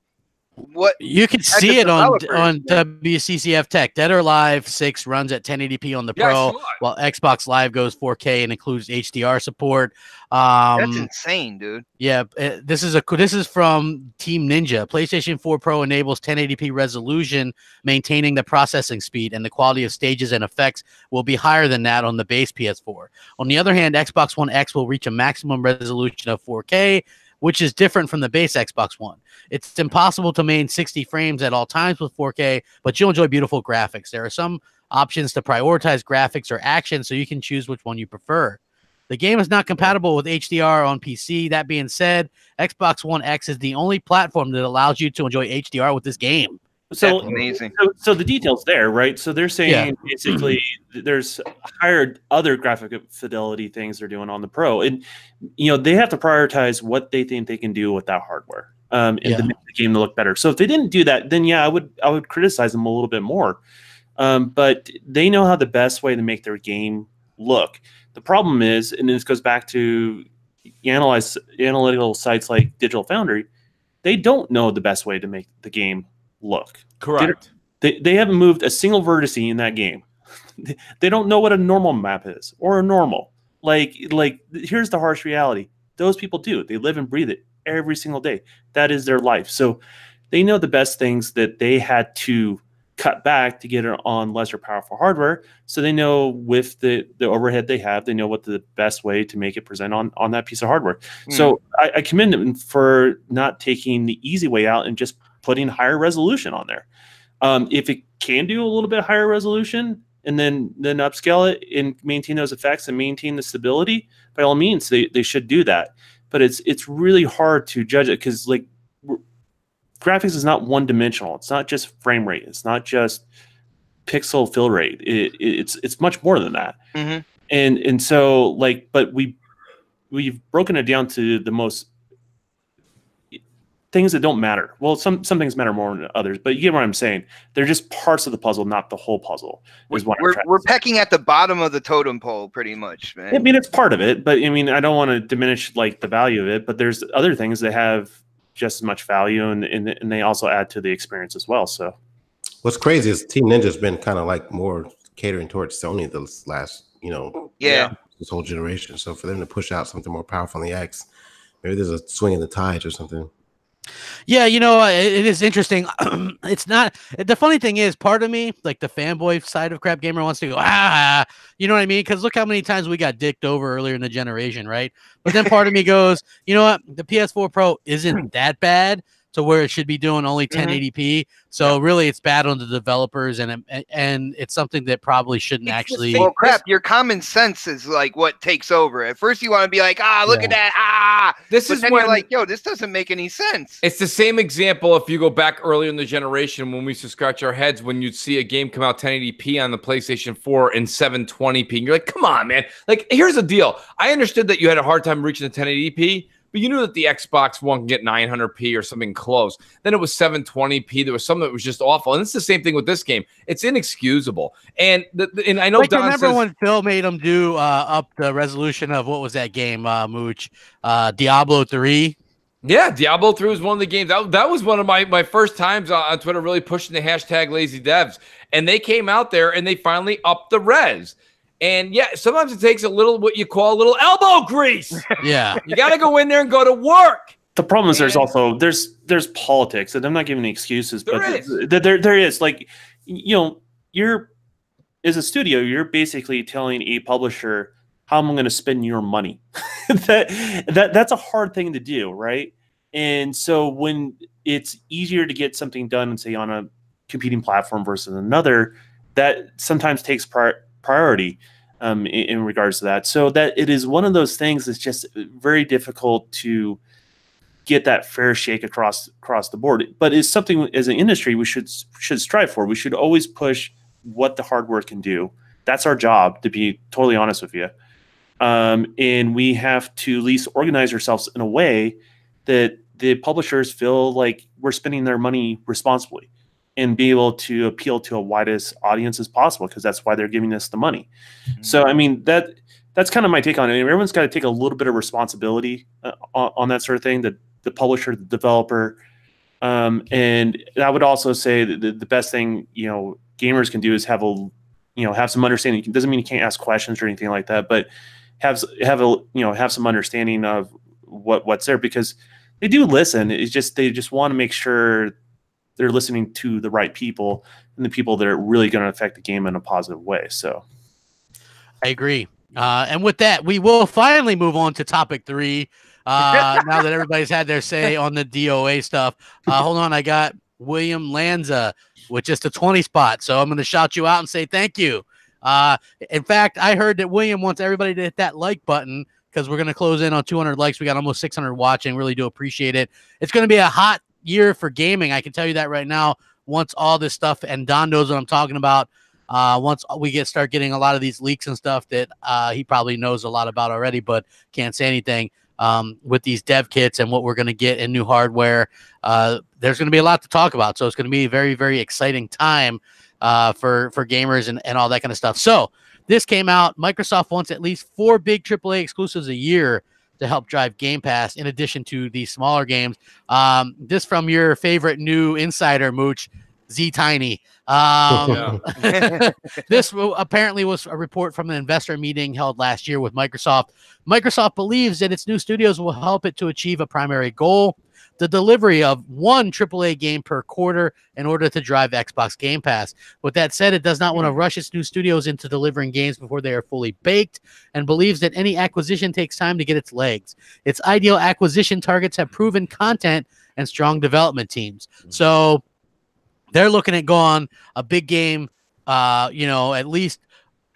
what you can see it on WCCF Tech. Dead or Alive 6 runs at 1080p on the Pro, while Xbox Live goes 4K and includes HDR support. That's insane, dude. Yeah, this is from Team Ninja. PlayStation 4 Pro enables 1080p resolution, maintaining the processing speed, and the quality of stages and effects will be higher than that on the base PS4. On the other hand, Xbox One X will reach a maximum resolution of 4K, which is different from the base Xbox One. It's impossible to maintain 60 frames at all times with 4K, but you'll enjoy beautiful graphics. There are some options to prioritize graphics or action, so you can choose which one you prefer. The game is not compatible with HDR on PC. That being said, Xbox One X is the only platform that allows you to enjoy HDR with this game. So that's amazing. So the details there, right? So they're saying basically there's higher other graphic fidelity things they're doing on the Pro, and you know they have to prioritize what they think they can do with that hardware, and to make the game to look better. So if they didn't do that, then yeah, I would criticize them a little bit more. But they know how the best way to make their game look. The problem is, and this goes back to analytical sites like Digital Foundry, they don't know the best way to make the game look. Correct. They haven't moved a single vertex in that game. They don't know what a normal map is or a normal. Like here's the harsh reality. Those people do. They live and breathe it every single day. That is their life. So they know the best things that they had to cut back to get it on lesser powerful hardware. So they know with the overhead they have, they know what the best way to make it present on that piece of hardware. So I commend them for not taking the easy way out and just putting higher resolution on there. If it can do a little bit higher resolution and then upscale it and maintain those effects and maintain the stability, by all means, they should do that. But it's really hard to judge it because like graphics is not one dimensional. It's not just frame rate. It's not just pixel fill rate. It's much more than that. And so like, but we've broken it down to the most things that don't matter. Well, some things matter more than others, but you get what I'm saying. They're just parts of the puzzle, not the whole puzzle. We're pecking at the bottom of the totem pole, pretty much, man. I mean, it's part of it, but I mean, I don't want to diminish like the value of it. But there's other things that have just as much value, and they also add to the experience as well. So, what's crazy is Team Ninja's been kind of like more catering towards Sony this last, this whole generation. So for them to push out something more powerful on the X, maybe there's a swing in the tides or something. Yeah, it is interesting. It's not. The funny thing is, part of me, like the fanboy side of Crapgamer, wants to go, you know what I mean? Because look how many times we got dicked over earlier in the generation, right? But then part of me goes, you know what? The PS4 Pro isn't that bad to where it should be doing only 1080p. So really, it's bad on the developers, and it's something that probably shouldn't actually. Well, crap, your common sense is like what takes over. At first, you want to be like, look at that, This is when you're like, yo, this doesn't make any sense. It's the same example if you go back earlier in the generation when we used to scratch our heads when you'd see a game come out 1080p on the PlayStation 4 and 720p, and you're like, come on, man. Like, here's the deal. I understood that you had a hard time reaching the 1080p. but you knew that the Xbox One can get 900p or something close. Then it was 720p. There was something that was just awful. And it's the same thing with this game. It's inexcusable. And I know Don remember says, when Phil made him do up the resolution of what was that game, Mooch? Diablo 3. Yeah, Diablo 3 was one of the games. That was one of my first times on Twitter really pushing the hashtag lazy devs. And they came out there and they finally upped the res. And yeah, sometimes it takes a little, what you call a little elbow grease. Yeah. You got to go in there and go to work. The problem is there's politics, and I'm not giving any excuses, but there is, like, you're as a studio, you're basically telling a publisher how I'm going to spend your money. That's a hard thing to do, right? And so when it's easier to get something done, say on a competing platform versus another, that sometimes takes priority in regards to that. So that it is one of those things that's just very difficult to get that fair shake across the board. But it's something as an industry we should strive for. We should always push what the hardware can do. That's our job, to be totally honest with you. And we have to at least organize ourselves in a way that the publishers feel like we're spending their money responsibly and be able to appeal to a widest audience as possible, because that's why they're giving us the money. Mm-hmm. So, I mean, that's kind of my take on it. Everyone's got to take a little bit of responsibility on that sort of thing, the publisher, the developer. And I would also say that the best thing, gamers can do is have some understanding. It doesn't mean you can't ask questions or anything like that, but have some understanding of what's there, because they do listen. It's just, they just want to make sure they're listening to the right people and the people that are really going to affect the game in a positive way. So I agree. And with that, we will finally move on to topic 3. Now that everybody's had their say on the DOA stuff. Hold on. I got William Lanza with just a 20 spot. So I'm going to shout you out and say thank you. In fact, I heard that William wants everybody to hit that like button, because we're going to close in on 200 likes. We got almost 600 watching. Really do appreciate it. It's going to be a hot year for gaming. I can tell you that right now. Once all this stuff, and Don knows what I'm talking about, once we start getting a lot of these leaks and stuff that he probably knows a lot about already, but can't say anything, with these dev kits and what we're going to get in new hardware, there's going to be a lot to talk about. So it's going to be a very, very exciting time for gamers and all that kind of stuff. So this came out. Microsoft wants at least 4 big AAA exclusives a year to help drive Game Pass, in addition to these smaller games. This from your favorite new insider, Mooch, Z Tiny. This apparently was a report from an investor meeting held last year with Microsoft. Microsoft believes that its new studios will help it to achieve a primary goal: the delivery of 1 AAA game per quarter in order to drive Xbox Game Pass. With that said, it does not want to rush its new studios into delivering games before they are fully baked, and believes that any acquisition takes time to get its legs. Its ideal acquisition targets have proven content and strong development teams. So they're looking at going a big game, at least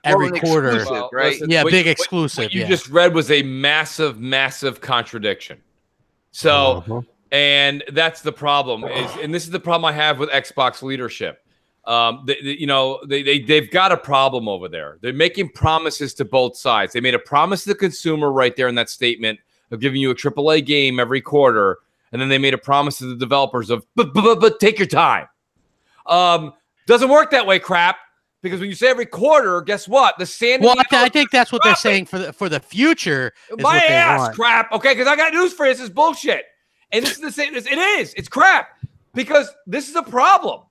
every quarter. Right? Yeah, big exclusive. What you just read was a massive, massive contradiction. So, and that's the problem. And this is the problem I have with Xbox leadership. They've got a problem over there. They're making promises to both sides. They made a promise to the consumer right there in that statement of giving you a AAA game every quarter, and then they made a promise to the developers of but take your time. Doesn't work that way, crap. Because when you say every quarter, guess what? The sand. Well, I think that's what they're saying for the future. My ass, crap. Okay, because I got news for you. This is bullshit. And this is the same. It is. It's crap. Because this is a problem.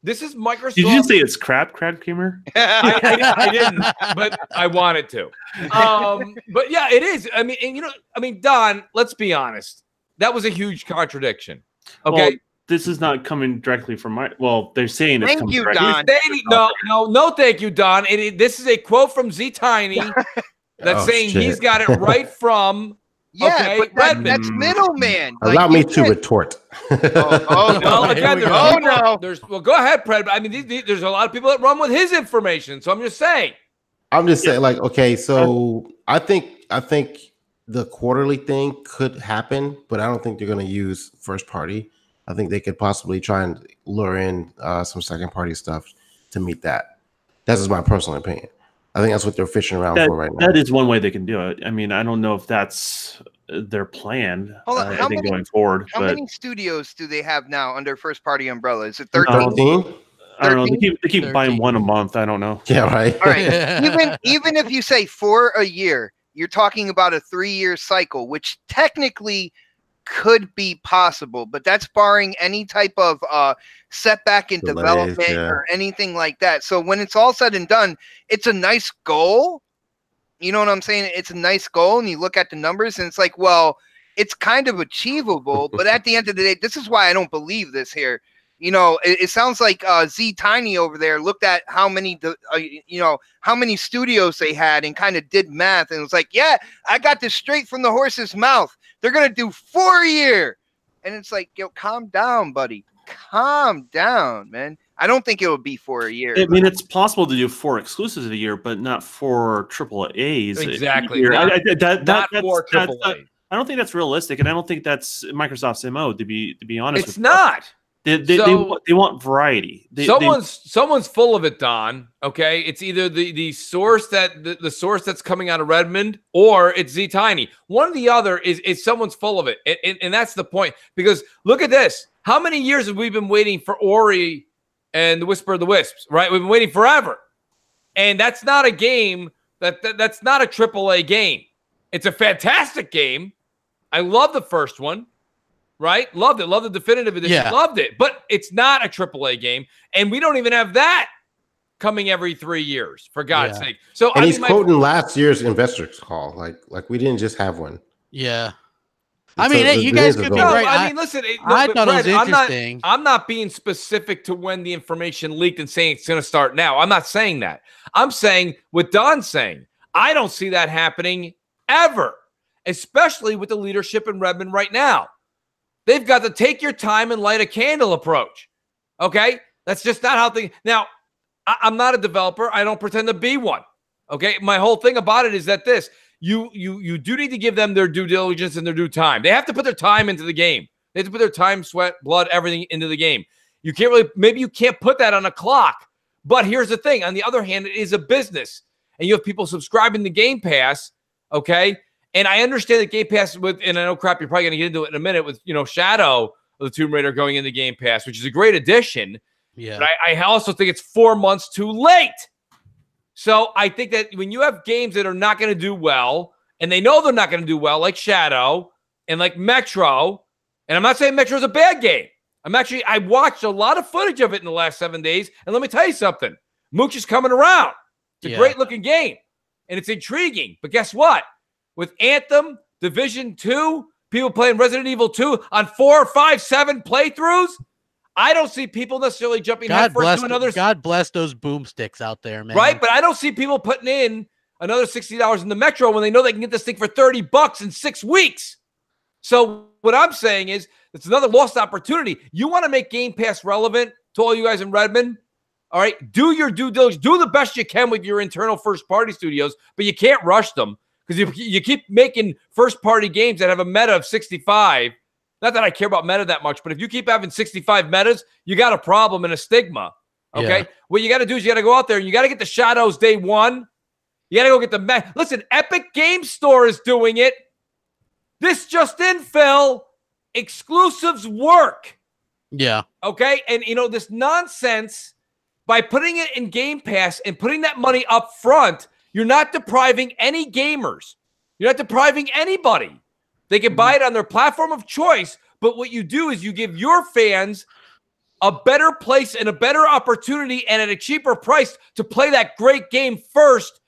This is Microsoft. Did you say it's crap, Crackgamer? I didn't, but I wanted to. But yeah, it is. I mean, Don, let's be honest. That was a huge contradiction. Okay. Well, this is not coming directly from they're saying it's coming directly. No, thank you, Don. This is a quote from Z Tiny that's saying he's got it right from. Yeah, but that's middleman. Allow me to retort. Well, go ahead, Pred. I mean, there's a lot of people that run with his information, so I'm just saying. Like, okay, so I think the quarterly thing could happen, but I don't think they're going to use first party. I think they could possibly try and lure in some second party stuff to meet that. That's just my personal opinion. I think that's what they're fishing around for right now. That is one way they can do it. I mean, I don't know if that's their plan. Hold on, I think going forward. How many studios do they have now under first party umbrella? Is it 13? 13? I don't know. They keep buying one a month. I don't know. Yeah, right. All right. even if you say 4 a year, you're talking about a 3-year cycle, which technically could be possible, but that's barring any type of setback in development or anything like that. So when it's all said and done, it's a nice goal. You know what I'm saying? It's a nice goal, and you look at the numbers, and it's like, well, it's kind of achievable. But at the end of the day, this is why I don't believe this here. You know, it sounds like Z Tiny over there looked at how many, how many studios they had and kind of did math, and it was like, yeah, I got this straight from the horse's mouth. They're gonna do 4 a year, and it's like, yo, calm down, buddy, calm down, man. I don't think it would be 4 a year. I mean, it's possible to do 4 exclusives a year, but not 4 triple A's. Exactly. Not for triple A. I don't think that's realistic, and I don't think that's Microsoft's MO. To be honest, it's not. They want variety. Someone's full of it, Don. Okay, it's either the source the source that's coming out of Redmond, or it's Z Tiny. One or the other is someone's full of it, and that's the point. Because look at this: how many years have we been waiting for Ori and the Whisper of the Wisps? Right, we've been waiting forever, and that's not a game that's not a AAA game. It's a fantastic game. I love the first one. Right? Loved it. Loved the definitive edition. Yeah. Loved it. But it's not a AAA game. And we don't even have that coming every 3 years, for God's sake. So and he's quoting last year's investors call. Like we didn't just have one. Yeah. I mean, you guys could be right. I mean, listen. I thought it was interesting. I'm not being specific to when the information leaked and saying it's going to start now. I'm not saying that. I'm saying what Don's saying. I don't see that happening ever, especially with the leadership in Redmond right now. They've got the take your time and light a candle approach. Okay? That's just not how things... Now, I'm not a developer. I don't pretend to be one. Okay? My whole thing about it is that you do need to give them their due diligence and their due time. They have to put their time into the game. They have to put their time, sweat, blood, everything into the game. You can't really... Maybe you can't put that on a clock. But here's the thing. On the other hand, it is a business. And you have people subscribing to Game Pass, okay? And I understand that Game Pass and I know Crap, you're probably going to get into it in a minute with, Shadow of the Tomb Raider going into Game Pass, which is a great addition. Yeah. But I also think it's 4 months too late. So I think that when you have games that are not going to do well, and they know they're not going to do well, like Shadow and like Metro, and I'm not saying Metro is a bad game. I watched a lot of footage of it in the last 7 days, and let me tell you something. Mooch is coming around. It's a great looking game, and it's intriguing. But guess what? With Anthem, Division 2, people playing Resident Evil 2 on 4, 5, 7 playthroughs, I don't see people necessarily jumping headfirst to another. God bless those boomsticks out there, man. Right, but I don't see people putting in another $60 in the Metro when they know they can get this thing for $30 in 6 weeks. So what I'm saying is it's another lost opportunity. You want to make Game Pass relevant to all you guys in Redmond? All right, do your due diligence. Do the best you can with your internal first-party studios, but you can't rush them. Because you keep making first-party games that have a meta of 65. Not that I care about meta that much, but if you keep having 65 metas, you got a problem and a stigma. Okay? Yeah. What you got to do is you got to go out there and you got to get the Shadows day one. You got to go get the... Listen, Epic Game Store is doing it. This just in, Phil. Exclusives work. Yeah. Okay? And, this nonsense, by putting it in Game Pass and putting that money up front... You're not depriving any gamers. You're not depriving anybody. They can buy it on their platform of choice, but what you do is you give your fans a better place and a better opportunity and at a cheaper price to play that great game first,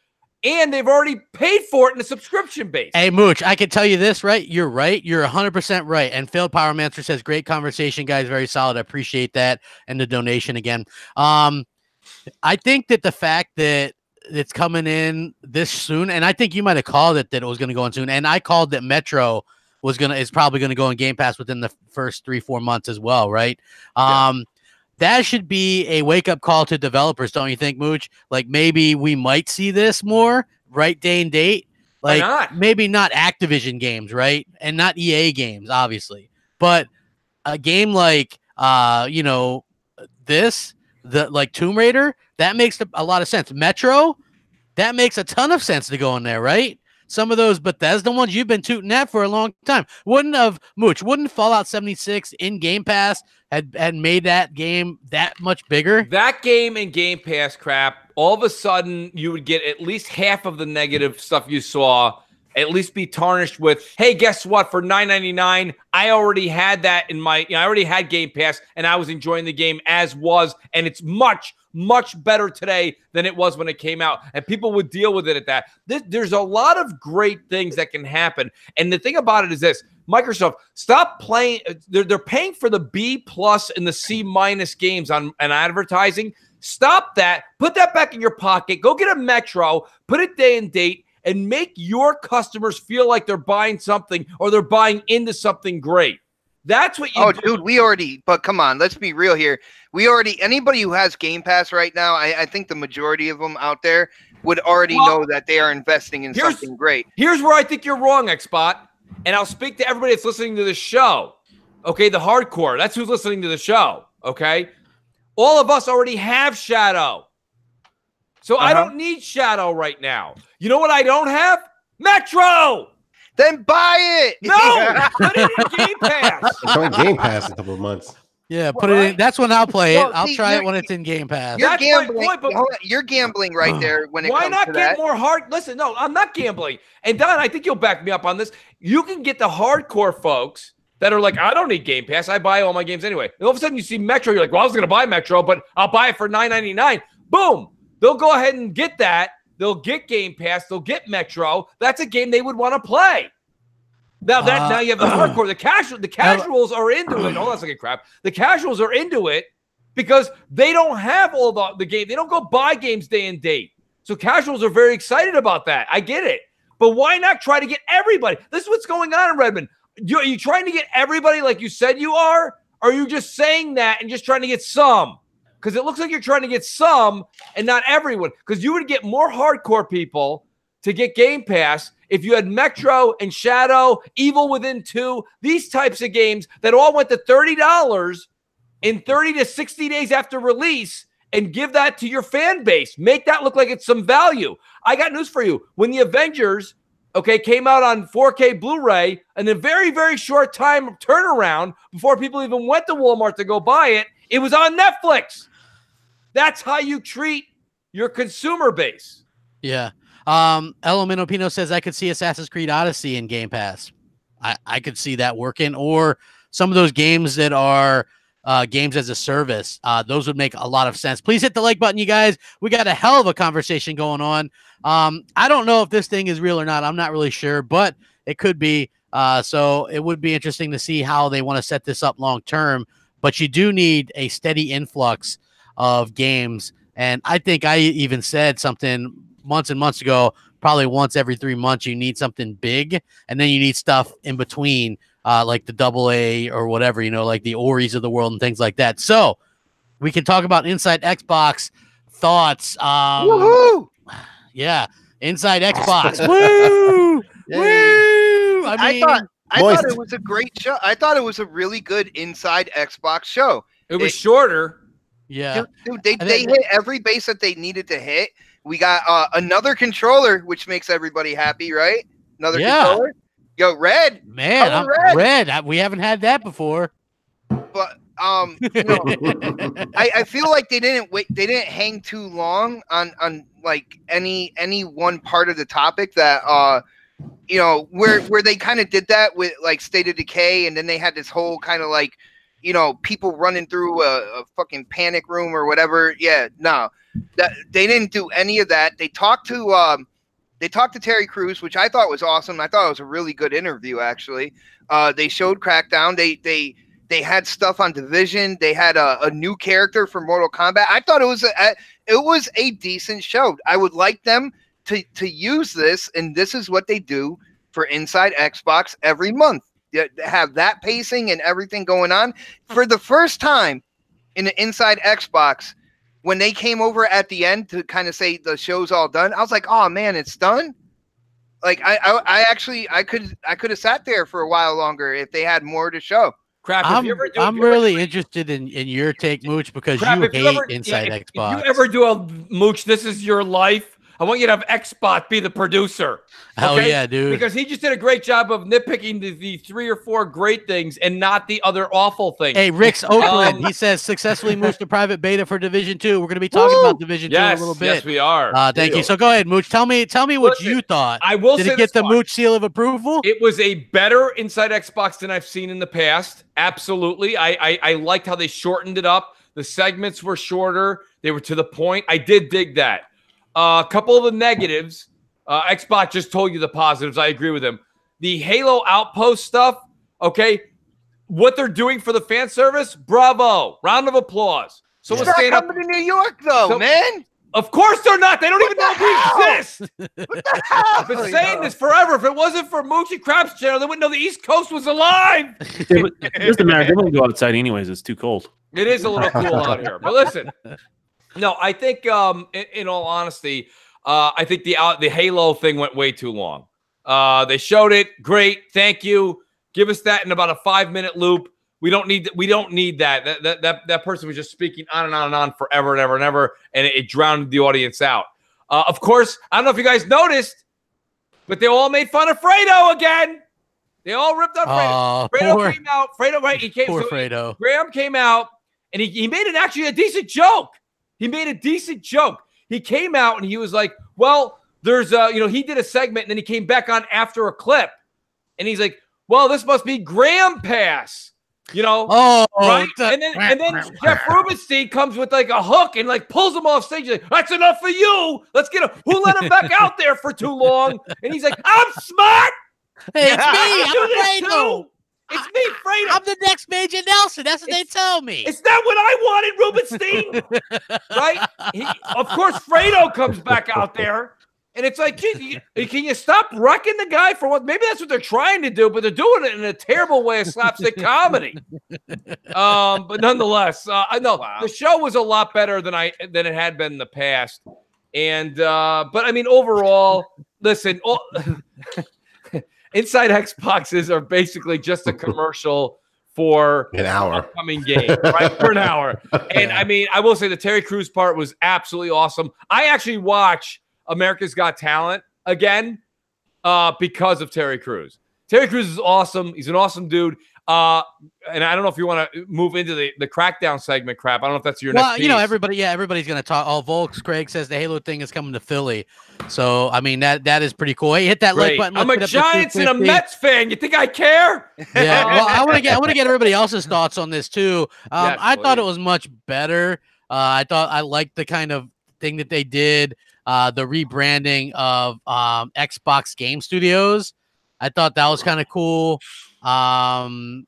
and they've already paid for it in a subscription base. Hey, Mooch, I can tell you this, right? You're right. You're 100% right. And Phil Powermancer says, great conversation, guys. Very solid. I appreciate that. And the donation again. I think that the fact that it's coming in this soon, and I think you might have called it that it was going to go in soon, and I called that Metro is probably going to go in Game Pass within the first 3-4 months as well, right? That should be a wake-up call to developers, don't you think, Mooch? Like, maybe we might see this more, right, day and date? Like, maybe not Activision games, right? And not EA games, obviously. But a game like, like Tomb Raider, that makes a lot of sense. Metro, that makes a ton of sense to go in there, right? some of those Bethesda ones you've been tooting at for a long time. Wouldn't Fallout 76 in Game Pass had made that game that much bigger? That game in Game Pass crap, all of a sudden you would get at least half of the negative stuff you saw at least be tarnished with, hey, guess what? For $9.99, I already had that in my, I already had Game Pass, and I was enjoying the game as was, and it's much, much better today than it was when it came out. And people would deal with it at that. There's a lot of great things that can happen. And the thing about it is this: Microsoft, stop playing. They're paying for the B+ and the C- games on advertising. Stop that. Put that back in your pocket. Go get a Metro. Put it day and date. And make your customers feel like they're buying something or they're buying into something great. That's what you do. Dude, but come on, let's be real here. Anybody who has Game Pass right now, I think the majority of them out there would already know that they are investing in something great. Here's where I think you're wrong, Xbot. And I'll speak to everybody that's listening to the show. Okay, the hardcore. That's who's listening to the show. Okay? All of us already have Shadow. So I don't need Shadow right now. You know what I don't have? Metro! Then buy it! No! Put it in Game Pass! It's on Game Pass in a couple of months. Yeah, put it in. That's when I'll play it. I'll try it when it's in Game Pass. You're gambling. You're gambling right there when it comes to that. Why not get more hard? Listen, no, I'm not gambling. And Don, I think you'll back me up on this. You can get the hardcore folks that are like, I don't need Game Pass. I buy all my games anyway. And all of a sudden you see Metro. You're like, well, I was going to buy Metro, but I'll buy it for $9.99. Boom. They'll go ahead and get that. They'll get Game Pass. They'll get Metro. That's a game they would want to play. Now you have the hardcore. The casuals are into it. Oh, that's like a crap. The casuals are into it because they don't have all the game. They don't go buy games day and date. So casuals are very excited about that. I get it. But why not try to get everybody? This is what's going on in Redmond. Are you trying to get everybody like you said you are? Or are you just saying that and just trying to get some? Because it looks like you're trying to get some and not everyone. Because you would get more hardcore people to get Game Pass if you had Metro and Shadow, Evil Within 2, these types of games that all went to $30 in 30 to 60 days after release, and give that to your fan base. Make that look like it's some value. I got news for you. When the Avengers, came out on 4K Blu-ray, and a very, very short time turnaround before people even went to Walmart to go buy it, it was on Netflix. That's how you treat your consumer base. Yeah. Elemento Pino says, I could see Assassin's Creed Odyssey in Game Pass. I could see that working. Or some of those games that are games as a service. Those would make a lot of sense. Please hit the like button, you guys. We got a hell of a conversation going on. I don't know if this thing is real or not. I'm not really sure, but it could be. So it would be interesting to see how they want to set this up long term. But you do need a steady influx of games. And I think I even said something months and months ago, probably once every 3 months, you need something big. And then you need stuff in between, like the AA or whatever, like the Oris of the world and things like that. So we can talk about Inside Xbox thoughts. Woohoo! Yeah. Inside Xbox. Woo! Woo! I thought it was a great show. I thought it was a really good Inside Xbox show. It was shorter. Yeah. Dude, they hit every base that they needed to hit. We got another controller, which makes everybody happy, right? Another controller. Yo, red. Man, red. We haven't had that before. But I feel like they didn't wait. They didn't hang too long on like any one part of the topic that where they kind of did that with like State of Decay, and then they had this whole kind of like people running through a fucking panic room or whatever. Yeah, no, that they didn't do any of that. They talked to Terry Crews, which I thought was awesome. I thought it was a really good interview, actually. They showed Crackdown. They had stuff on Division. They had a new character for Mortal Kombat. I thought it was a decent show. I would like them to use this, and this is what they do for Inside Xbox every month. Have that pacing and everything going on. For the first time in the Inside Xbox, when they came over at the end to kind of say the show's all done, I was like, oh man, it's done. Like I could have sat there for a while longer if they had more to show. Crap, I'm really interested in your take, Mooch, because you hate Inside Xbox. If you ever do a Mooch, this is your life. I want you to have Xbot be the producer. Oh yeah, dude. Because he just did a great job of nitpicking the 3 or 4 great things and not the other awful things. Hey, Rick's Oakland, he says successfully moved to private beta for Division 2. We're going to be talking about Division 2 a little bit. Yes, we are. Thank you. So go ahead, Mooch. Tell me what you thought. I will Did say it get the Mooch seal of approval? It was a better Inside Xbox than I've seen in the past. Absolutely. I liked how they shortened it up. The segments were shorter. They were to the point. I did dig that. A couple of the negatives. Xbox just told you the positives. I agree with him. The Halo Outpost stuff, okay, what they're doing for the fan service, bravo. Round of applause. So it's not coming to New York, though, man. Of course they're not. They don't even know we exist. What the hell? I've been saying this forever. If it wasn't for Moochie Crap's channel, they wouldn't know the East Coast was alive. It doesn't matter. They won't go outside anyways. It's too cold. It is a little cool out here. But listen, no, I think in all honesty, I think the Halo thing went way too long. They showed it. Great. Thank you. Give us that in about a 5-minute loop. We don't need that. That person was just speaking on and on and on forever and ever and ever, and it drowned the audience out. Of course, I don't know if you guys noticed, but they all made fun of Fredo again. They all ripped on Fredo. Fredo came out. Fredo, right? He came. Poor Fredo. Graham came out, and he made it actually a decent joke. He made a decent joke. He came out and he was like, "Well, there's he did a segment, and then he came back on after a clip, and he's like, well, this must be Graham Pass." Right? And then Jeff Rubenstein comes with like a hook and like pulls him off stage. He's like, that's enough for you. Let's get him. Who let him back out there for too long? And he's like, I'm smart. Hey, it's me. I'm Fredo. It's me, Fredo. I'm the next Major Nelson. That's what they tell me. It's not what I wanted, Rubenstein. Right? Of course, Fredo comes back out there. And it's like, can you stop wrecking the guy for what? Maybe that's what they're trying to do, but they're doing it in a terrible way of slapstick comedy. But nonetheless, I know the show was a lot better than it had been in the past. And but I mean, overall, listen, Inside Xboxes are basically just a commercial for an hour upcoming game, right? For an hour. And I mean, I will say the Terry Crews part was absolutely awesome. I actually watch America's Got Talent again because of Terry Crews. Terry Crews is awesome. He's an awesome dude. And I don't know if you want to move into the Crackdown segment, Crap. I don't know if that's your next piece. Everybody's going to talk. Oh, Volks, Craig says the Halo thing is coming to Philly. So, I mean, that is pretty cool. Hey, hit that like button. I'm a Giants and a Mets fan. You think I care? Yeah. Well, I want to get everybody else's thoughts on this too. I thought it was much better. I liked the kind of thing that they did. The rebranding of Xbox Game Studios. I thought that was kind of cool. I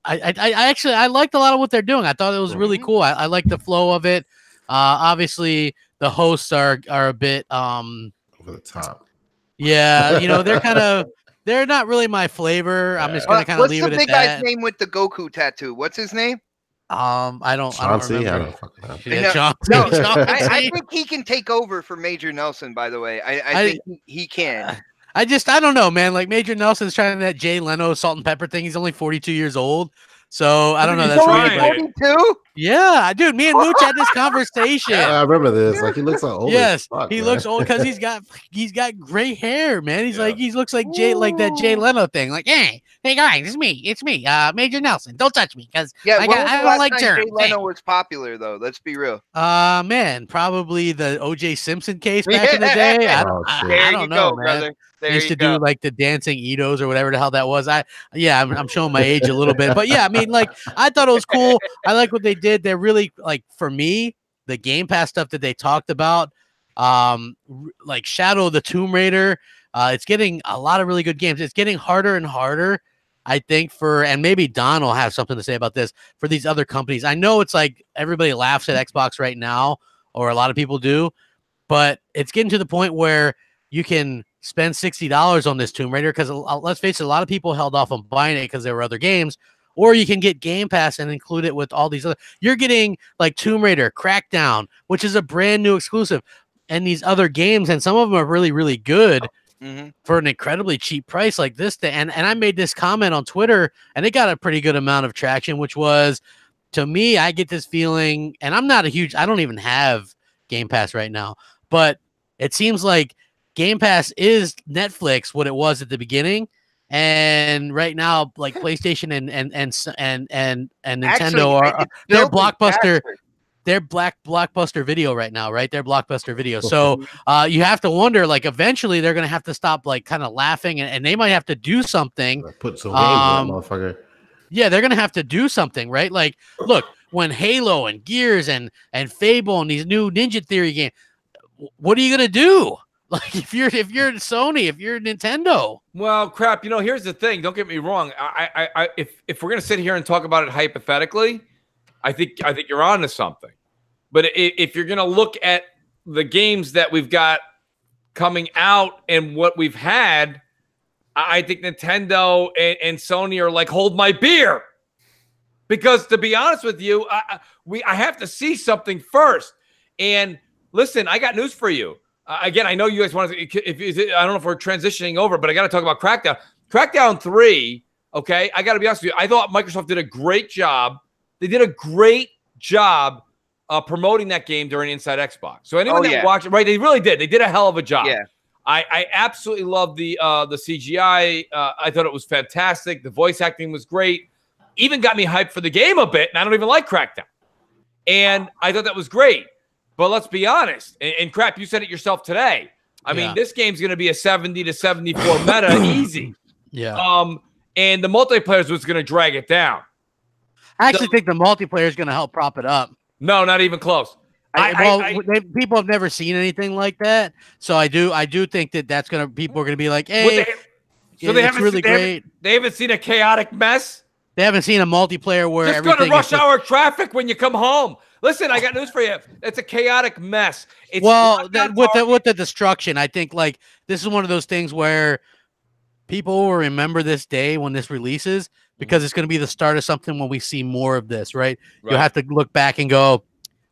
liked a lot of what they're doing. I thought it was really cool. I like the flow of it. Obviously the hosts are a bit over the top. Yeah, they're not really my flavor. I'm just gonna kind of leave it at that. What's the big guy's name with the Goku tattoo? What's his name? I don't remember. I think he can take over for Major Nelson, by the way. I think he can. I don't know, man. Like Major Nelson's trying that Jay Leno salt and pepper thing. He's only 42 years old. So I don't know. That's right. 42? Yeah, dude. Me and Mooch had this conversation. Yeah, I remember this. Like he looks like old. Yes, fuck, he looks old because he's got gray hair, man. He's like he looks like that Jay Leno thing. Like, hey guys, it's me, Major Nelson. Don't touch me because I don't like germs. Jay Leno was popular though. Let's be real. Man, probably the O.J. Simpson case back in the day. I don't know, man. Brother. They used to do like the dancing Itos or whatever the hell that was. I'm showing my age a little bit, but yeah, I mean, like I thought it was cool. I like what they did. They're really like, for me, the Game Pass stuff that they talked about, like Shadow of the Tomb Raider. It's getting a lot of really good games. It's getting harder and harder, I think, and maybe Don will have something to say about this for these other companies. I know it's like everybody laughs at Xbox right now, or a lot of people do, but it's getting to the point where you can spend $60 on this Tomb Raider because let's face it, a lot of people held off on buying it because there were other games, or you can get Game Pass and include it with all these other. You're getting like Tomb Raider, Crackdown, which is a brand new exclusive, and these other games, and some of them are really, really good for an incredibly cheap price like this. And I made this comment on Twitter, and it got a pretty good amount of traction, which was, to me, I get this feeling, and I don't even have Game Pass right now, but it seems like Game Pass is Netflix, what it was at the beginning, and right now, like PlayStation and Nintendo Actually, are it's they're built in blockbuster. faster. They're blockbuster video right now, right? They're blockbuster video. So you have to wonder, like, eventually they're gonna have to stop, like, kind of laughing, and they might have to do something. Put some games on, motherfucker. Yeah, they're gonna have to do something, right? Like, look, when Halo and Gears and Fable and these new Ninja Theory games, what are you gonna do? Like, if you're Sony, if you're Nintendo. Well, crap. You know, here's the thing. Don't get me wrong. If we're gonna sit here and talk about it hypothetically, I think you're on to something. But if you're gonna look at the games that we've got coming out and what we've had, I think Nintendo and Sony are like, hold my beer. Because to be honest with you, I have to see something first. And listen, I got news for you. Again, I know you guys want to. I don't know if we're transitioning over, but I got to talk about Crackdown. Crackdown 3. Okay, I got to be honest with you. I thought Microsoft did a great job. They did a great job promoting that game during Inside Xbox. So anyone that watched it, right? They really did. They did a hell of a job. Yeah. I absolutely love the CGI. I thought it was fantastic. The voice acting was great. Even got me hyped for the game a bit, and I don't even like Crackdown. And I thought that was great. But let's be honest. And crap, you said it yourself today. I mean, this game's going to be a 70 to 74 meta easy. Yeah. And the multiplayer is what's going to drag it down. I actually think the multiplayer is going to help prop it up. No, not even close. People have never seen anything like that, so I do think that's gonna. People are gonna be like, "Hey, it's really great." They haven't seen a chaotic mess. They haven't seen a multiplayer where just go to rush hour traffic when you come home. Listen, I got news for you. It's a chaotic mess. It's with the destruction, I think like this is one of those things where people will remember this day when this releases because it's going to be the start of something when we see more of this, right? You'll have to look back and go,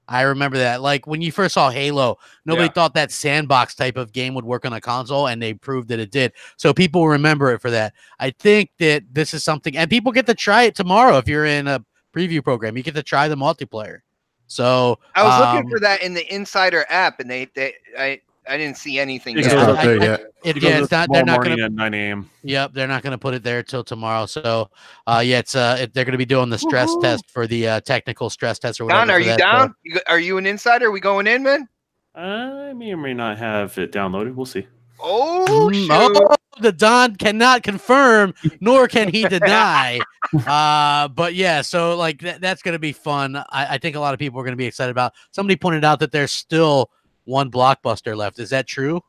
I remember that. Like when you first saw Halo, nobody thought that sandbox type of game would work on a console, and they proved that it did. So people will remember it for that. I think that this is something, and people get to try it tomorrow. If you're in a preview program, you get to try the multiplayer. So I was looking for that in the Insider app, and I didn't see anything. It's not. They're not going to at 9 a.m. Yep, they're not going to put it there till tomorrow. So, they're going to be doing the stress test for the technical stress test or whatever. Don, are you down? Are you an insider? Are we going in, man? I may or may not have it downloaded. We'll see. Oh, shoot. The Don cannot confirm, nor can he deny. But yeah, so like that's going to be fun. I think a lot of people are going to be excited about. Somebody pointed out that there's still one Blockbuster left. Is that true?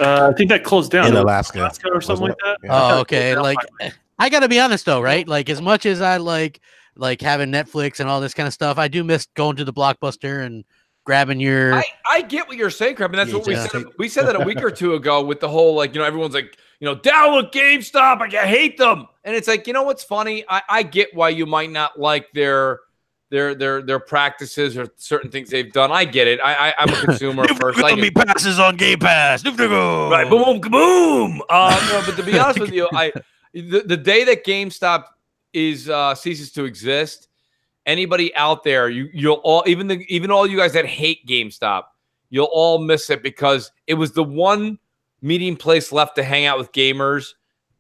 I think that closed down in Alaska or something like that. Yeah. Oh, okay. Like, I gotta be honest though, right? Like, as much as I like having Netflix and all this kind of stuff, I do miss going to the Blockbuster and grabbing your. I get what you're saying, Crab, and that's what we said. We said that a week or two ago with the whole everyone's like, down with GameStop. I hate them, and it's like, what's funny? I get why you might not like their practices or certain things they've done. I get it. I'm a consumer first. Let me passes on Game Pass. Right, boom, boom. No, but to be honest with you, the day that GameStop ceases to exist, anybody out there, you'll all even all you guys that hate GameStop, you'll all miss it because it was the one meeting place left to hang out with gamers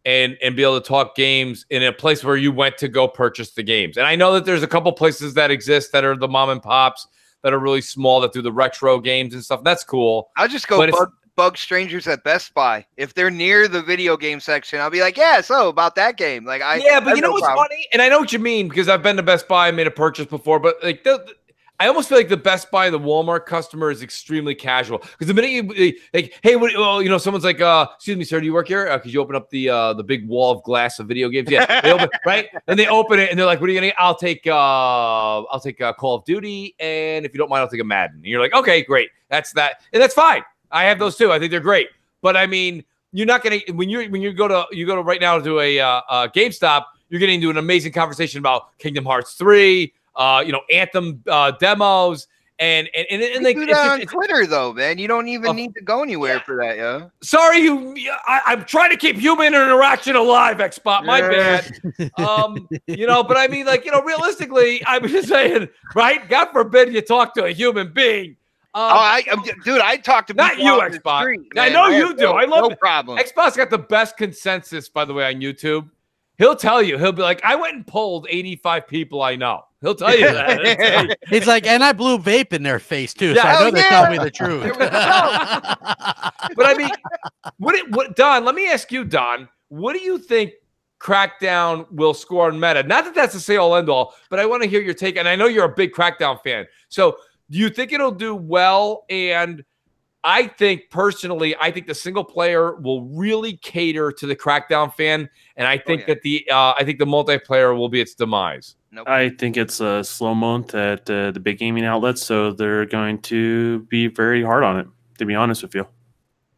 and be able to talk games in a place where you went to go purchase the games. And I know that there's a couple places that exist that are the mom and pops that are really small that do the retro games and stuff. That's cool. I'll just go bug strangers at Best Buy. If they're near the video game section, I'll be like, yeah, so about that game. Like but you know what's funny? And I know what you mean because I've been to Best Buy and made a purchase before, but like I almost feel like the Best Buy, the Walmart customer is extremely casual because the minute you like, hey, someone's like, excuse me, sir, do you work here? Because you open up the big wall of glass of video games. Yeah, they open right, and they open it, and they're like, what are you gonna get? I'll take Call of Duty, and if you don't mind, I'll take a Madden. And you're like, okay, great, that's that, and that's fine. I have those too. I think they're great, but I mean, you're not gonna when you go to right now to a GameStop, you're getting into an amazing conversation about Kingdom Hearts 3. Anthem demos and like do that on Twitter though, man. You don't even need to go anywhere for that, yeah. Sorry, I'm trying to keep human interaction alive, Xbox. My bad. But I mean, realistically, I'm just saying, right? God forbid you talk to a human being. Dude, I talked to not people you, on the Xbox. street, I man. know you do. I love no it. problem. Xbox got the best consensus, by the way, on YouTube. He'll tell you. He'll be like, I went and polled 85 people I know. He'll tell you that. It's like, and I blew vape in their face too, Yeah, so I know they yeah. tell me the truth. There we go. But I mean, what Don, let me ask you, Don, what do you think Crackdown will score on meta? Not that that's the say all end all, but I want to hear your take. And I know you're a big Crackdown fan. So do you think it'll do well? And I think personally, I think the single player will really cater to the Crackdown fan. And I think that the multiplayer will be its demise. Nope. I think it's a slow month at the big gaming outlets, so they're going to be very hard on it, to be honest with you.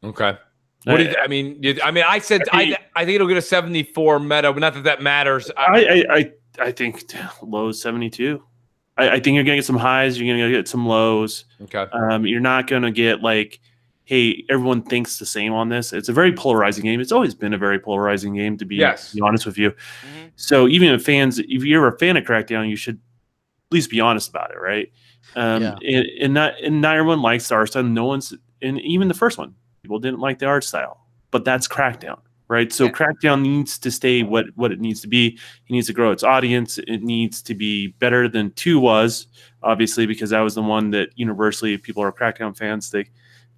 Okay. What do you, I mean, I said I think it'll get a 74 meta, but not that matters. I think low 72. I think you're gonna get some highs, you're gonna get some lows. Okay. You're not gonna get like, hey, everyone thinks the same on this. It's a very polarizing game. It's always been a very polarizing game, to be honest with you. Mm-hmm. So even if you're a fan of Crackdown, you should at least be honest about it, right? And not everyone likes the art style. And even the first one, people didn't like the art style, but that's Crackdown, right? So Crackdown needs to stay what it needs to be. It needs to grow its audience. It needs to be better than 2 was, obviously, because that was the one that universally, if people are Crackdown fans, they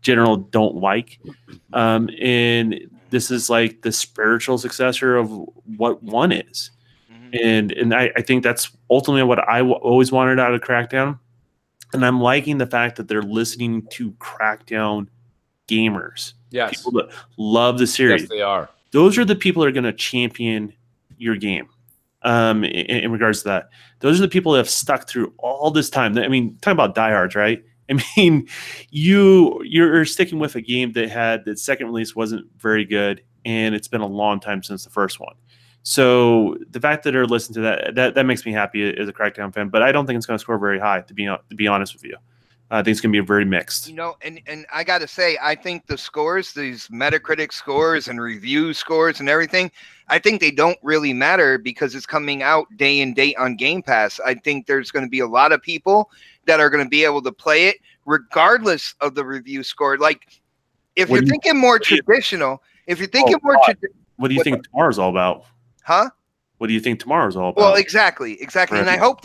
general don't like. And this is like the spiritual successor of what 1 is. And I think that's ultimately what I always wanted out of Crackdown. And I'm liking the fact that they're listening to Crackdown gamers. Yes. People that love the series. Yes, they are. Those are the people that are going to champion your game. In regards to that, those are the people that have stuck through all this time. I mean, talking about diehards, right? I mean, you're sticking with a game that second release wasn't very good, and it's been a long time since the first one. So the fact that they're listening to that makes me happy as a Crackdown fan. But I don't think it's going to score very high, to be honest with you. I think it's going to be very mixed. You know, and I got to say, I think the scores, these Metacritic scores and review scores and everything, I think they don't really matter because it's coming out day and date on Game Pass. I think there's going to be a lot of people that are going to be able to play it regardless of the review score. Like, if you're thinking more traditional, what do you think tomorrow's all about? Huh? What do you think tomorrow's all about? Well, exactly. And I hope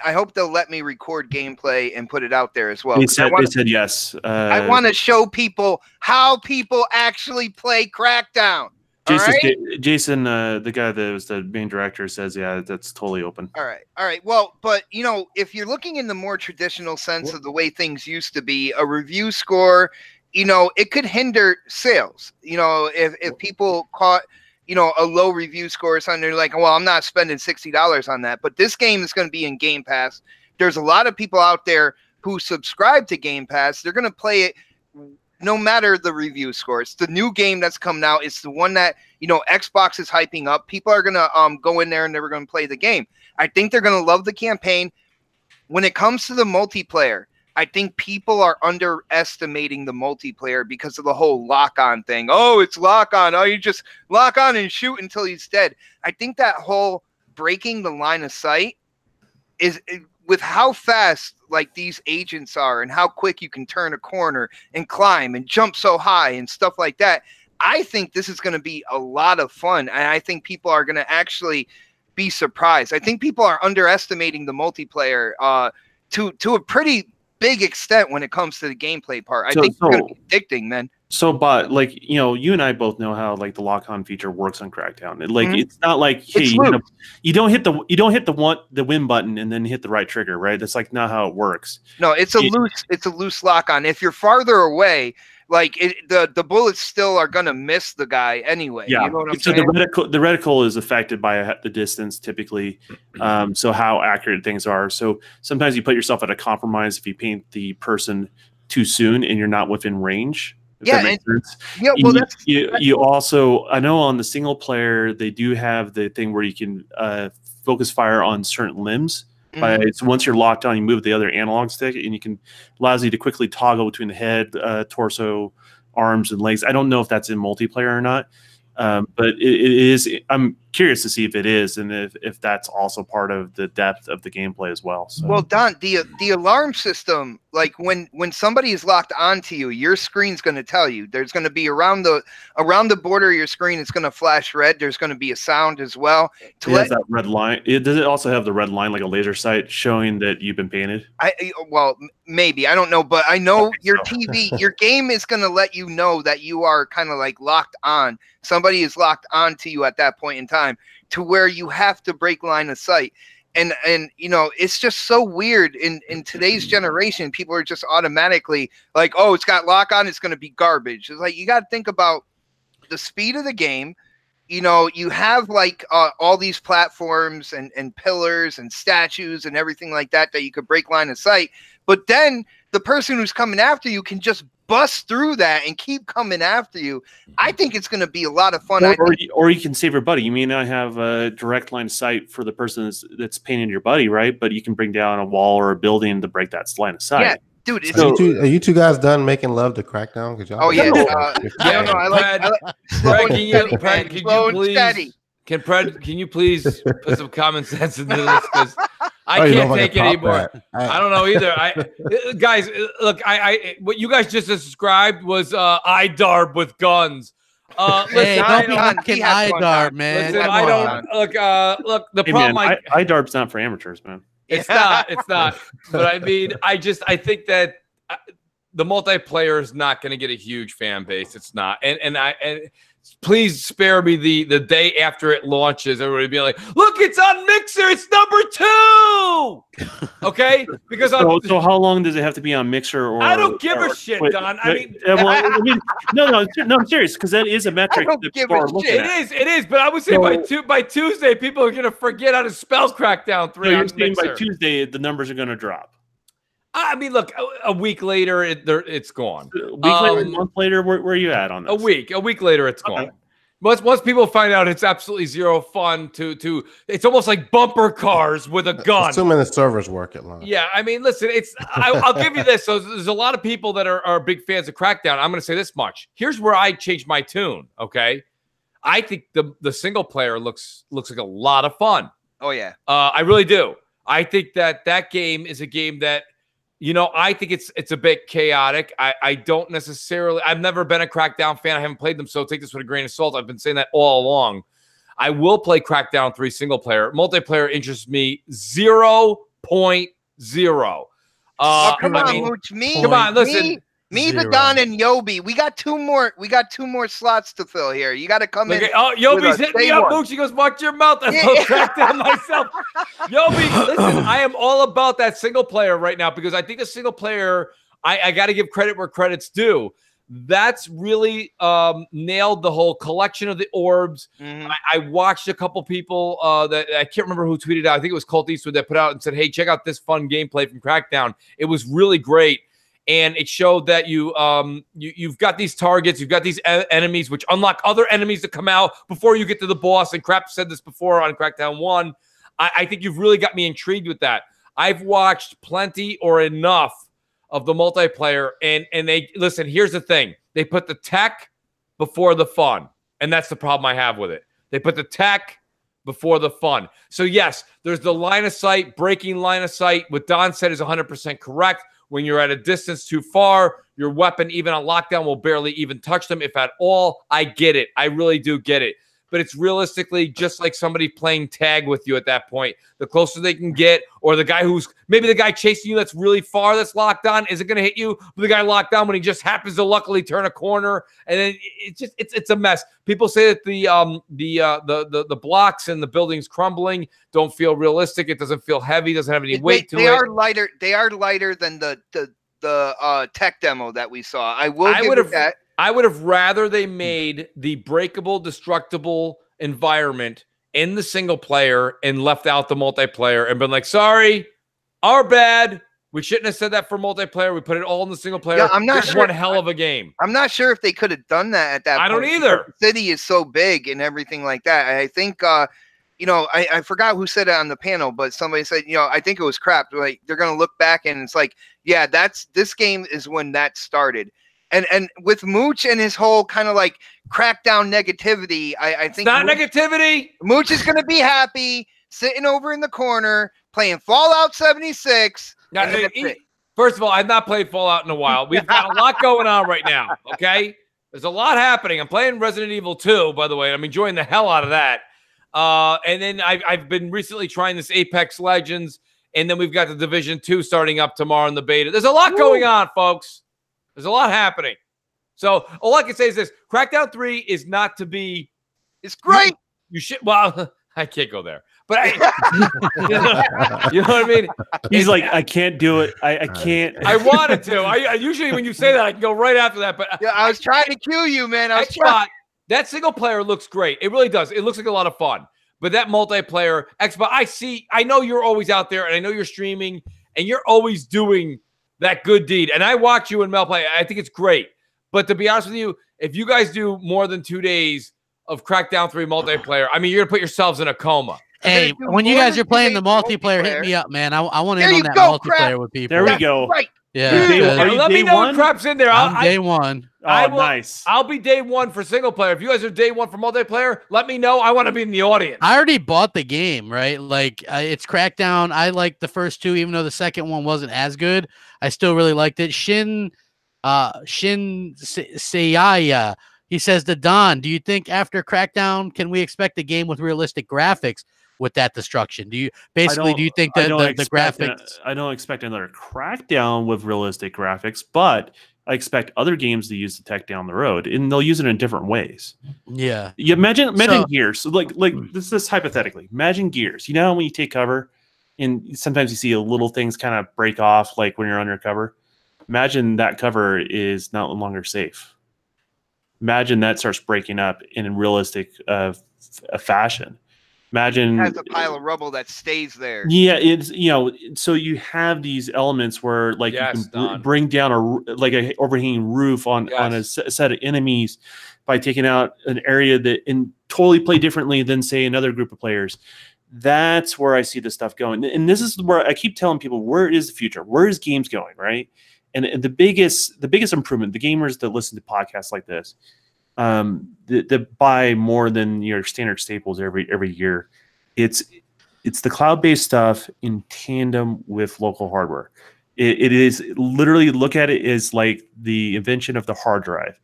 I hope they'll let me record gameplay and put it out there as well. They said yes. I want to show people how people actually play Crackdown. Jason, the guy that was the main director, says, yeah, that's totally open. All right. Well, but you know, if you're looking in the more traditional sense of the way things used to be, a review score, you know, it could hinder sales. You know, if people caught, you know, a low review score or something, they're like, well, I'm not spending $60 on that. But this game is going to be in Game Pass. There's a lot of people out there who subscribe to Game Pass. They're going to play it no matter the review score. It's the new game that's coming out. It's the one that, you know, Xbox is hyping up. People are going to go in there and they're going to play the game. I think they're going to love the campaign. When it comes to the multiplayer, I think people are underestimating the multiplayer because of the whole lock-on thing. Oh, it's lock-on. Oh, you just lock on and shoot until he's dead. I think that whole breaking the line of sight is with how fast like these agents are and how quick you can turn a corner and climb and jump so high and stuff like that. I think this is going to be a lot of fun. And I think people are going to actually be surprised. I think people are underestimating the multiplayer to a pretty big extent when it comes to the gameplay part. I think it's going to be addicting, man. So, but like, you know, you and I both know how like the lock-on feature works on Crackdown. It's not like, hey, you don't hit the win button and then hit the right trigger, right? That's like not how it works. No, it's a loose lock-on. If you're farther away, like the bullets still are gonna miss the guy anyway. Yeah. You know what I'm saying? So the reticle is affected by the distance typically. So how accurate things are. So sometimes you put yourself at a compromise if you paint the person too soon and you're not within range. Yeah, that makes sense. Yeah, well, you also, I know on the single player they do have the thing where you can focus fire on certain limbs. So once you're locked on, you move the other analog stick, and you can allows you to quickly toggle between the head, torso, arms, and legs. I don't know if that's in multiplayer or not, but it is. I'm curious to see if it is, and if that's also part of the depth of the gameplay as well. So. Well, Don, the alarm system, like when somebody is locked onto you, your screen's going to tell you. There's going to be around the border of your screen, it's going to flash red. There's going to be a sound as well. It has that red line. Does it also have the red line, like a laser sight, showing that you've been painted? Well, maybe, I don't know, but I know your TV, your game is going to let you know that you are kind of like locked on. Somebody is locked onto you at that point in time, to where you have to break line of sight. And you know, it's just so weird in today's generation. People are just automatically like, oh, it's got lock on, it's going to be garbage. It's like, you got to think about the speed of the game. You know, you have like all these platforms and pillars and statues and everything like that you could break line of sight. But then the person who's coming after you can just bust through that and keep coming after you. I think it's going to be a lot of fun. Or you can save your buddy. You may not have a direct line of sight for the person that's painting your buddy, right? But you can bring down a wall or a building to break that line of sight. Yeah, dude. It's are you two guys done making love to Crackdown? Oh yeah. I don't know. I like Brad, can you please put some common sense into this? Because I can't take it anymore. I don't know either. Guys, look, what you guys just described was iDarb with guns. Listen, don't be iDarb, man. Listen, I don't look. The problem, iDarb's not for amateurs, man. It's not. It's not. But I mean, I think that the multiplayer is not going to get a huge fan base. It's not. And please spare me the day after it launches, everybody be like, look, it's on Mixer, it's #2. Okay? Because so how long does it have to be on Mixer? Or I don't give a shit, Don. I mean, no, I'm serious, because that is a metric. I don't give a shit. It is, but I would say by Tuesday, people are gonna forget how to spell Crackdown 3. You're saying by Tuesday the numbers are gonna drop. I mean, look, a week later, it's gone. A week later, a month later, where are you at on this? A week later, it's gone. Once people find out it's absolutely zero fun to it's almost like bumper cars with a gun. Assuming the servers work at launch. Yeah, I mean, listen, I'll give you this. So there's a lot of people that are big fans of Crackdown. I'm going to say this much. Here's where I changed my tune. Okay, I think the single player looks like a lot of fun. Oh yeah, I really do. I think that game is a game that, you know, I think it's a bit chaotic. I don't necessarily – I've never been a Crackdown fan. I haven't played them, so take this with a grain of salt. I've been saying that all along. I will play Crackdown 3 single player. Multiplayer interests me 0.0. Come on, Mooch. Come on, listen. Me, the Don, and Yobi. We got two more slots to fill here. You got to come in. Oh, Yobi's hitting me up, Mooch. He goes, watch your mouth. I will track down myself. Yobi, listen, I am all about that single player right now, because I think the single player, I got to give credit where credit's due. That's really nailed the whole collection of the orbs. Mm-hmm. I watched a couple people that I can't remember who tweeted out. I think it was Colt Eastwood that put out and said, hey, check out this fun gameplay from Crackdown. It was really great. And it showed that you've got these targets, you've got these enemies, which unlock other enemies that come out before you get to the boss. And Crap said this before on Crackdown 1. I think you've really got me intrigued with that. I've watched plenty or enough of the multiplayer, and they listen. Here's the thing: they put the tech before the fun, and that's the problem I have with it. They put the tech before the fun. So yes, there's the line of sight, breaking line of sight. What Don said is 100% correct. When you're at a distance too far, your weapon, even on lockdown, will barely even touch them, if at all. I get it. I really do get it. But it's realistically just like somebody playing tag with you at that point. The closer they can get, or the guy maybe the guy chasing you that's really far, that's locked on, isn't going to hit you. But the guy locked down when he just happens to luckily turn a corner, and then it's a mess. People say that the blocks and the buildings crumbling don't feel realistic. It doesn't feel heavy. Doesn't have any weight to it. They are lighter. They are lighter than the tech demo that we saw. I would have that. I would have rather they made the breakable, destructible environment in the single player and left out the multiplayer and been like, sorry, our bad. We shouldn't have said that for multiplayer. We put it all in the single player. Yeah, I'm not sure. One hell of a game. I'm not sure if they could have done that at that point. I don't either. The city is so big and everything like that. I think, you know, I forgot who said it on the panel, but somebody said, you know, I think it was Crap. Like, they're going to look back and it's like, yeah, this game is when that started. And with Mooch and his whole kind of like Crackdown negativity, I think it's not negativity. Mooch is gonna be happy sitting over in the corner playing Fallout 76. Now, first of all, I've not played Fallout in a while. We've got a lot going on right now. Okay, there's a lot happening. I'm playing Resident Evil 2, by the way. I'm enjoying the hell out of that. And then I've been recently trying this Apex Legends, and then we've got the Division 2 starting up tomorrow in the beta. There's a lot going on, folks. There's a lot happening. So all I can say is this: Crackdown 3 is not to be. It's great. You should. Well, I can't go there, but you know what I mean. He's like, I can't do it. I can't. I wanted to. I usually when you say that, I can go right after that. But yeah, I was trying to cue you, man. That single player looks great. It really does. It looks like a lot of fun. But that multiplayer, Xbox, I know you're always out there, and I know you're streaming, and you're always doing that good deed. And I watch you and Mel play. I think it's great. But to be honest with you, if you guys do more than 2 days of Crackdown 3 multiplayer, I mean, you're gonna put yourselves in a coma. Hey, when you guys are playing the multiplayer, hit me up, man. I want to in on that multiplayer with people. There we go. Right. Yeah. Let me know when Crap's in there. I'm day one. Nice. I'll be day one for single player. If you guys are day one for multiplayer, let me know. I want to be in the audience. I already bought the game, right? Like it's Crackdown. I liked the first two, even though the second one wasn't as good. I still really liked it. Shin Sayaya. He says to Don, do you think after Crackdown, can we expect a game with realistic graphics with that destruction? Do you think that the graphics? I don't expect another Crackdown with realistic graphics, but I expect other games to use the tech down the road, and they'll use it in different ways. Yeah. You imagine Gears. So like this is hypothetically. Imagine Gears. You know how when you take cover, and sometimes you see little things kind of break off, like when you're under cover. Imagine that cover is no longer safe. Imagine that starts breaking up in a realistic fashion. Imagine it has a pile of rubble that stays there. Yeah, it's so you have these elements where like you can bring down a overhanging roof on a set of enemies by taking out an area that and totally play differently than say another group of players. That's where I see this stuff going, and this is where I keep telling people where is the future, where is games going, right? And the biggest improvement, the gamers that listen to podcasts like this, that buy more than your standard staples every year, it's the cloud-based stuff in tandem with local hardware. It is literally, look at it as like the invention of the hard drive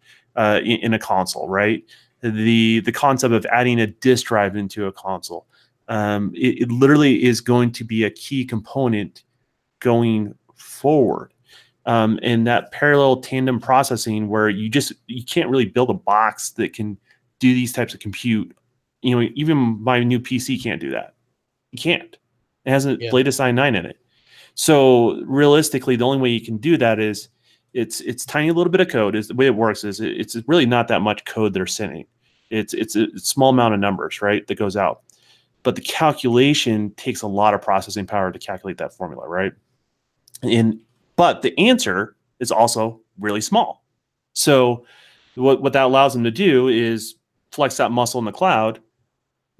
in a console, right? The concept of adding a disk drive into a console. It literally is going to be a key component going forward. And that parallel tandem processing where you can't really build a box that can do these types of compute. Even my new PC can't do that. You can't. It has a latest i9 in it. So realistically, the only way you can do that is it's tiny little bit of code. Is the way it works is it's really not that much code they're sending. It's a small amount of numbers, right, that goes out. But the calculation takes a lot of processing power to calculate that formula, right? But the answer is also really small. So what that allows them to do is flex that muscle in the cloud,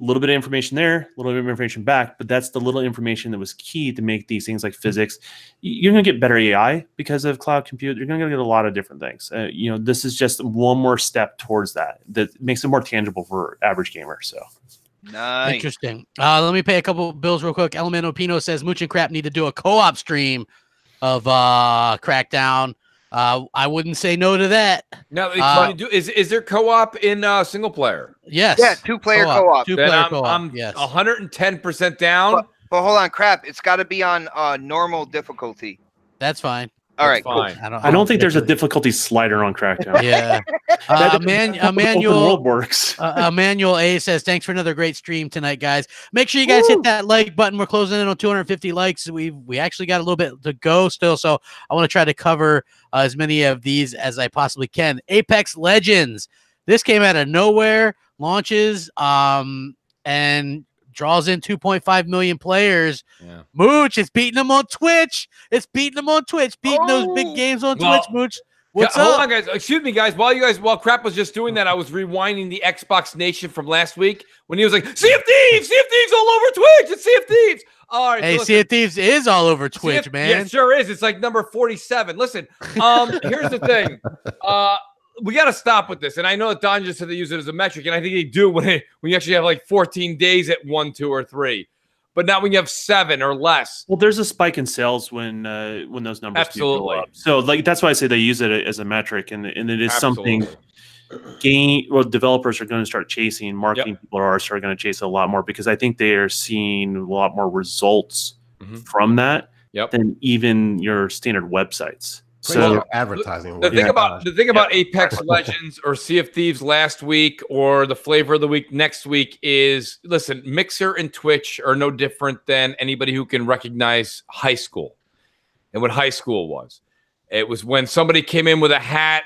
a little bit of information there, a little bit of information back, but that's the little information that was key to make these things like physics. You're going to get better AI because of cloud compute. You're going to get a lot of different things. This is just one more step towards that makes it more tangible for average gamer. So. Nice. Interesting. Let me pay a couple bills real quick. Elemento Pino says Mooch and Crap need to do a co-op stream of Crackdown. I wouldn't say no to that. Now, is there co-op in single player? Yes. Yeah, two-player co-op. Two-player co-op. I'm yes. 110% down. But hold on, Crap. It's got to be on normal difficulty. That's fine. All right, fine. Cool. I don't think there's a difficulty slider on Crackdown. Yeah. Emmanuel works. Emmanuel A says, thanks for another great stream tonight, guys. Make sure you guys hit that like button. We're closing in on 250 likes. We actually got a little bit to go still, so I want to try to cover as many of these as I possibly can. Apex Legends. This came out of nowhere, launches, and draws in 2.5 million players. Yeah. Mooch is beating them on Twitch. Beating those big games on Twitch, Mooch. What's up? Hold on, guys. Excuse me, guys. While Crap was just doing that, I was rewinding the Xbox Nation from last week when he was like, Sea of Thieves all over Twitch. It's Sea of Thieves. All right. Hey, so Sea of Thieves is all over Twitch, man. Yeah, it sure is. It's like number 47. Listen, here's the thing. We got to stop with this. And I know that Don just said they use it as a metric, and I think they do when you actually have like 14 days at 1, 2, or 3. But not when you have 7 or less. Well, there's a spike in sales when those numbers do go up. So like that's why I say they use it as a metric, and it is something developers are going to start chasing. Marketing people are going to chase a lot more because I think they are seeing a lot more results from that than even your standard websites. So advertising. The thing about Apex Legends or Sea of Thieves last week or the flavor of the week next week is, listen, Mixer and Twitch are no different than anybody who can recognize high school and what high school was. It was when somebody came in with a hat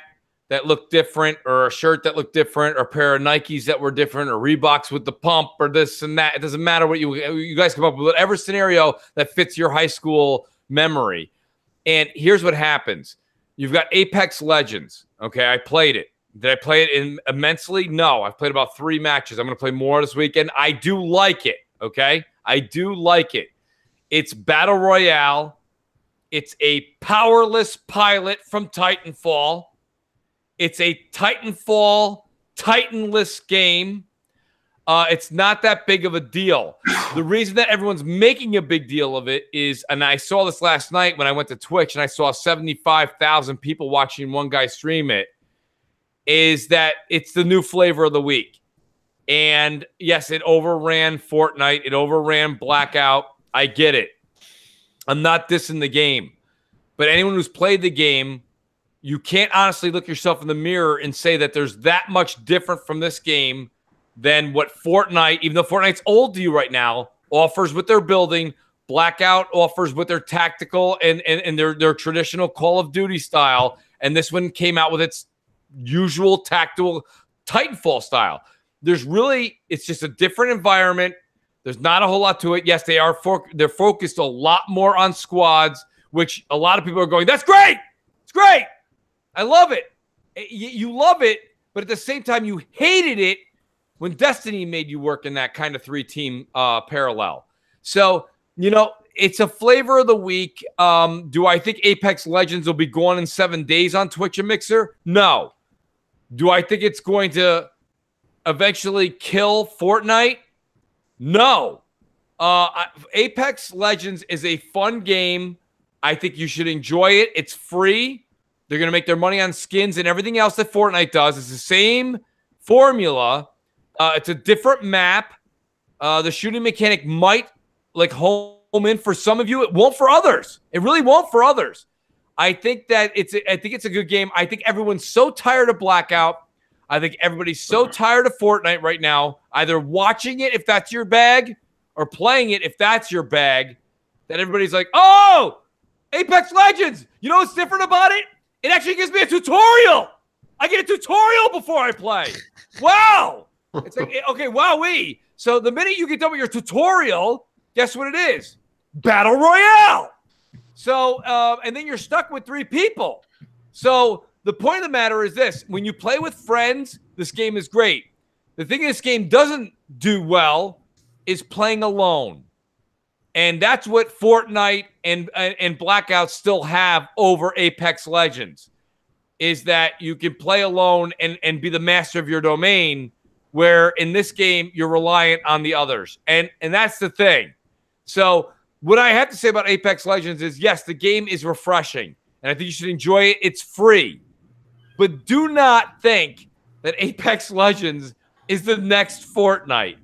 that looked different or a shirt that looked different or a pair of Nikes that were different or Reeboks with the pump or this and that. It doesn't matter what you guys come up with, whatever scenario that fits your high school memory. And here's what happens. You've got Apex Legends. Okay, I played it. Did I play it immensely? No. I've played about 3 matches. I'm going to play more this weekend. I do like it, okay? I do like it. It's Battle Royale. It's a powerless pilot from Titanfall. It's a Titanfall, Titanless game. It's not that big of a deal. The reason that everyone's making a big deal of it is, and I saw this last night when I went to Twitch and I saw 75,000 people watching one guy stream it, is that it's the new flavor of the week. And yes, it overran Fortnite. It overran Blackout. I get it. I'm not dissing the game. But anyone who's played the game, you can't honestly look yourself in the mirror and say that there's that much different from this game than what Fortnite, even though Fortnite's old to you right now, offers with their building. Blackout offers with their tactical and their traditional Call of Duty style. And this one came out with its usual tactical Titanfall style. It's just a different environment. There's not a whole lot to it. Yes, they're focused a lot more on squads, which a lot of people are going, that's great. It's great. I love it. You love it, but at the same time, you hated it when Destiny made you work in that kind of 3-team parallel. So, it's a flavor of the week. Do I think Apex Legends will be gone in 7 days on Twitch and Mixer? No. Do I think it's going to eventually kill Fortnite? No. Apex Legends is a fun game. I think you should enjoy it. It's free. They're going to make their money on skins and everything else that Fortnite does. It's the same formula. It's a different map. The shooting mechanic might home in for some of you. It won't for others. It really won't for others. I think it's a good game. I think everyone's so tired of Blackout. I think everybody's so tired of Fortnite right now, either watching it if that's your bag or playing it if that's your bag, that everybody's like, oh, Apex Legends. You know what's different about it? It actually gives me a tutorial. I get a tutorial before I play. Wow. It's like, okay, wowee. So the minute you get done with your tutorial, guess what it is? Battle Royale. So, and then you're stuck with 3 people. So the point of the matter is this. When you play with friends, this game is great. The thing this game doesn't do well is playing alone. And that's what Fortnite and Blackout still have over Apex Legends, is that you can play alone and be the master of your domain, where in this game you're reliant on the others. And that's the thing. So what I have to say about Apex Legends is, yes, the game is refreshing, and I think you should enjoy it. It's free. But do not think that Apex Legends is the next Fortnite.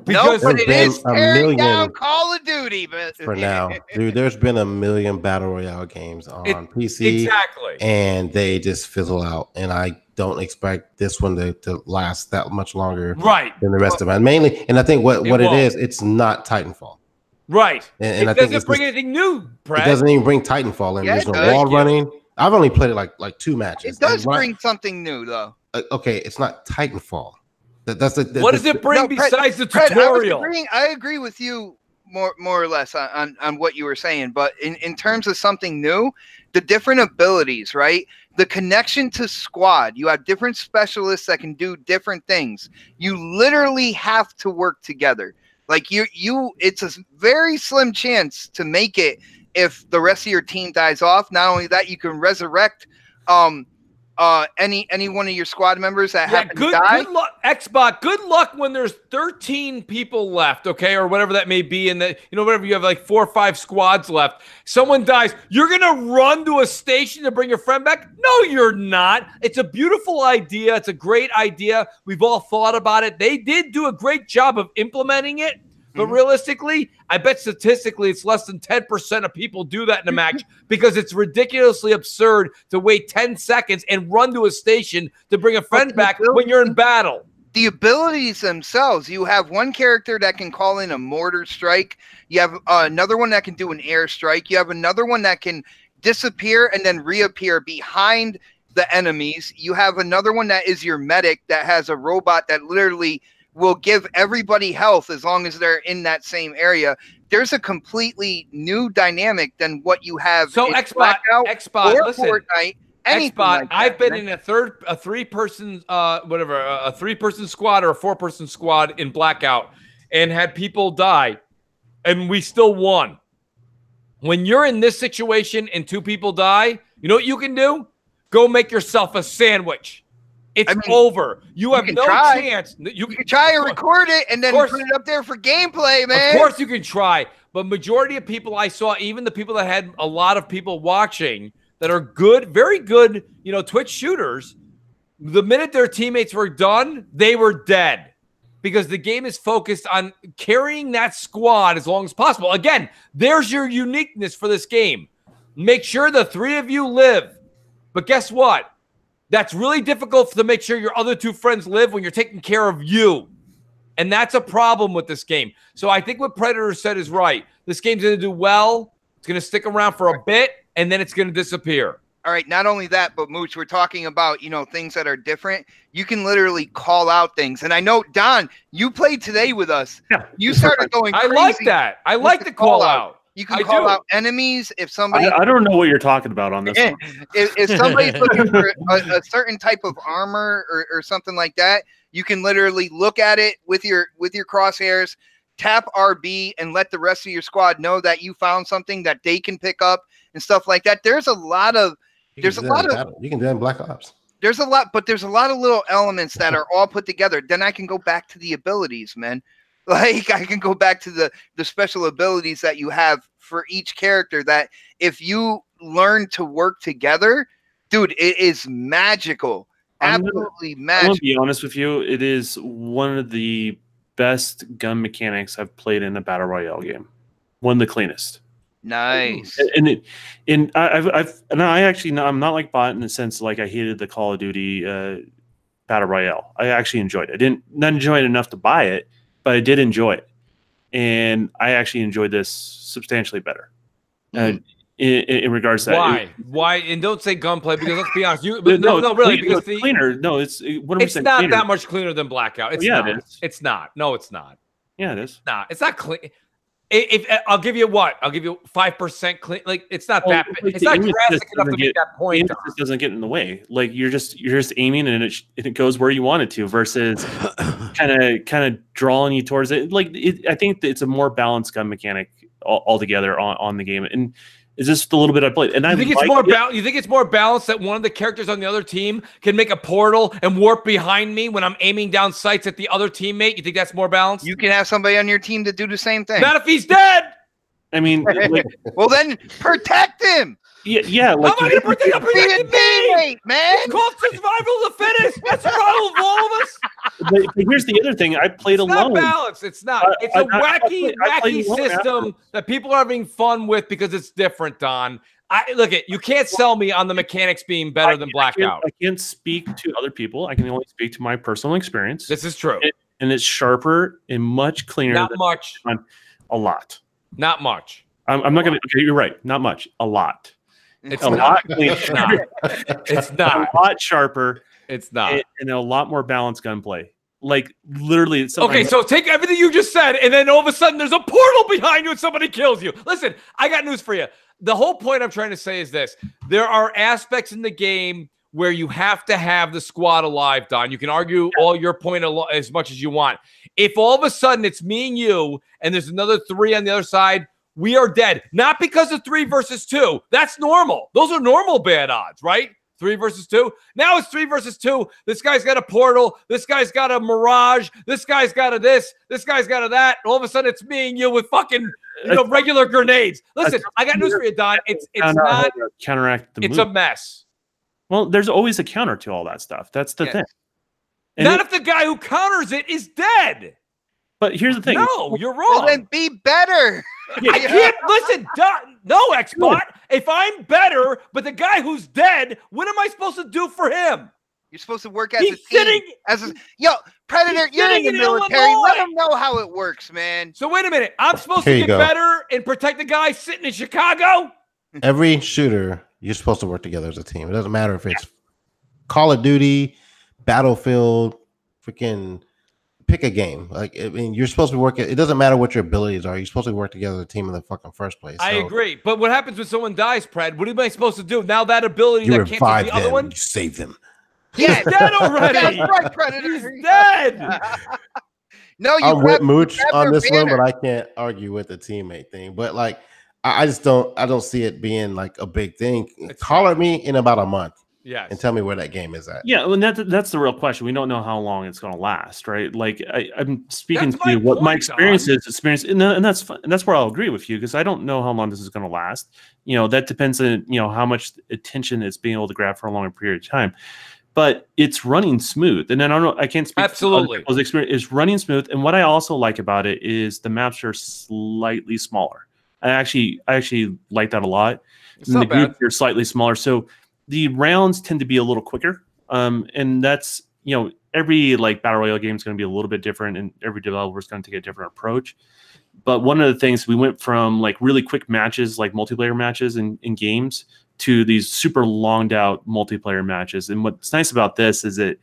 No, but it is tearing down Call of Duty. But for now, dude, there's been a million Battle Royale games on PC. Exactly. And they just fizzle out. And I don't expect this one to last that much longer than the rest of them. Mainly, and I think what it is, it's not Titanfall. Right. And it doesn't bring anything new, Brad. It doesn't even bring Titanfall in. There's no wall running. I've only played it like 2 matches. It does bring something new, though. Okay, it's not Titanfall. What does it bring besides the tutorial? I agree with you more or less on what you were saying, but in terms of something new, the different abilities, right? The connection to squad. You have different specialists that can do different things. You literally have to work together. Like it's a very slim chance to make it if the rest of your team dies off. Not only that, you can resurrect any one of your squad members that happen to die. Good luck, Xbot. Good luck when there's 13 people left, okay, or whatever that may be, and whatever you have like 4 or 5 squads left. Someone dies, you're gonna run to a station to bring your friend back? No, you're not. It's a beautiful idea. It's a great idea. We've all thought about it. They did do a great job of implementing it. But realistically, I bet statistically it's less than 10% of people do that in a match because it's ridiculously absurd to wait 10 seconds and run to a station to bring a friend back when you're in battle. The abilities themselves, you have one character that can call in a mortar strike. You have another one that can do an air strike. You have another one that can disappear and then reappear behind the enemies. You have another one that is your medic that has a robot that literally will give everybody health as long as they're in that same area. There's a completely new dynamic than what you have. So in Xbot, listen, Fortnite, Xbot, like I've been in a 3-person, a 3-person squad or a 4-person squad in Blackout and had people die, and we still won. When you're in this situation and 2 people die, you know what you can do? Go make yourself a sandwich. It's over. You have no chance. You can try and record it and then put it up there for gameplay, man. Of course you can try. But majority of people I saw, even the people that had a lot of people watching that are good, very good, Twitch shooters, the minute their teammates were done, they were dead. Because the game is focused on carrying that squad as long as possible. Again, there's your uniqueness for this game. Make sure the 3 of you live. But guess what? That's really difficult to make sure your other 2 friends live when you're taking care of you. And that's a problem with this game. So I think what Predator said is right. This game's going to do well. It's going to stick around for a bit, and then it's going to disappear. All right, not only that, but Mooch, we're talking about, things that are different. You can literally call out things. And I know, Don, you played today with us. Yeah. You started going crazy. I like that. I like the call out. You can call out enemies if somebody... I don't know what you're talking about on this one. If somebody's looking for a certain type of armor or something like that, you can literally look at it with your crosshairs, tap RB, and let the rest of your squad know that you found something that they can pick up and stuff like that. There's a lot of... You can do that in Black Ops. There's a lot of little elements that are all put together. Then I can go back to the abilities, man. Like, I can go back to the special abilities that you have for each character that if you learn to work together, dude, it is magical. Absolutely magical. I'm gonna be honest with you. It is one of the best gun mechanics I've played in a Battle Royale game. One of the cleanest. Nice. I'm not like Bot in the sense like I hated the Call of Duty Battle Royale. I actually enjoyed it. I didn't not enjoy it enough to buy it, but I did enjoy it. And I actually enjoyed this substantially better. In regards to that. Why? And don't say gunplay because let's be honest. Because cleaner. No, it's 100% it's not cleaner. That much cleaner than Blackout. It is. It's not. No, it's not. Yeah, it is. It's not clean. If I'll give you 5% clean. Like it's not that. It's not drastic enough to make that point. It doesn't get in the way. Like you're just aiming and it goes where you want it to versus kind of drawing you towards it. Like I think it's a more balanced gun mechanic altogether on the game. And it's just a little bit I played. And you think it's more balanced that one of the characters on the other team can make a portal and warp behind me when I'm aiming down sights at the other teammate? You think that's more balanced? You can have somebody on your team to do the same thing. Not if he's dead. I mean, well then protect him. Yeah. Like, how am I going to protect him? Be a teammate, man. It's called survival of the fittest. That's survival of all of us. But here's the other thing. I played alone. It's not balanced. It's not. It's a wacky system that people are having fun with because it's different, Don. You can't sell me on the mechanics being better than Blackout. I can't speak to other people. I can only speak to my personal experience. This is true. And it's sharper and much cleaner. Not much. A lot. Not much. I'm not going to. Okay, you're right. Not much. A lot. It's a lot cleaner. It's not. A lot sharper. It's not. And a lot more balanced gunplay. Like literally. It's okay, so take everything you just said, and then all of a sudden there's a portal behind you and somebody kills you. Listen, I got news for you. The whole point I'm trying to say is this. There are aspects in the game where you have to have the squad alive, Don. You can argue all your point as much as you want. If all of a sudden it's me and you, and there's another 3 on the other side, we are dead. Not because of 3 versus 2. That's normal. Those are normal bad odds, right? 3 versus 2. Now it's 3 versus 2. This guy's got a portal. This guy's got a mirage. This guy's got a this. This guy's got a that. And all of a sudden it's me and you with fucking regular grenades. Listen, I got news for you, Don. It's not counteract the it's move. a mess. Well, there's always a counter to all that stuff. That's the thing. And not if the guy who counters it is dead. But here's the thing. No, you're wrong. Well, then be better. I can't listen. No, Xbot. If I'm better, but the guy who's dead, what am I supposed to do for him? You're supposed to work as He's a team. sitting. Yo, Predator, you're in the military. Illinois. Let them know how it works, man. So wait a minute. I'm supposed Here to you get go. better and protect the guy sitting in Chicago? Every shooter, you're supposed to work together as a team. It doesn't matter if it's Call of Duty, Battlefield, freaking pick a game. Like, I mean, you're supposed to be working. It doesn't matter what your abilities are. You're supposed to work together as a team in the fucking first place. I So agree. But what happens when someone dies, Pred? What am I supposed to do? Now that ability you that revive cancels the other them. one? You save them. He's dead already. That's right, Predator. He's dead. No, you I'm with Mooch grab on their this one, banner. but I can't argue with the teammate thing. But like, I just don't see it being like a big thing. Call at me in about a month Yes. and tell me where that game is at. Yeah, well, that's the real question. We don't know how long it's going to last, right? Like I'm speaking That's to you my what my point, experience Don. is, and that's fine. And that's where I'll agree with you because I don't know how long this is going to last. You know, that depends on how much attention it's being able to grab for a longer period of time. But it's running smooth, and then I can't speak. Absolutely, to experience is running smooth. And what I also like about it is the maps are slightly smaller. I actually like that a lot. It's And the not bad. groups are slightly smaller, so the rounds tend to be a little quicker. And that's every like battle royale game is going to be a little bit different, and every developer is going to take a different approach. But one of the things we went from like really quick matches, like multiplayer matches in games, to these super longed out multiplayer matches. And what's nice about this is it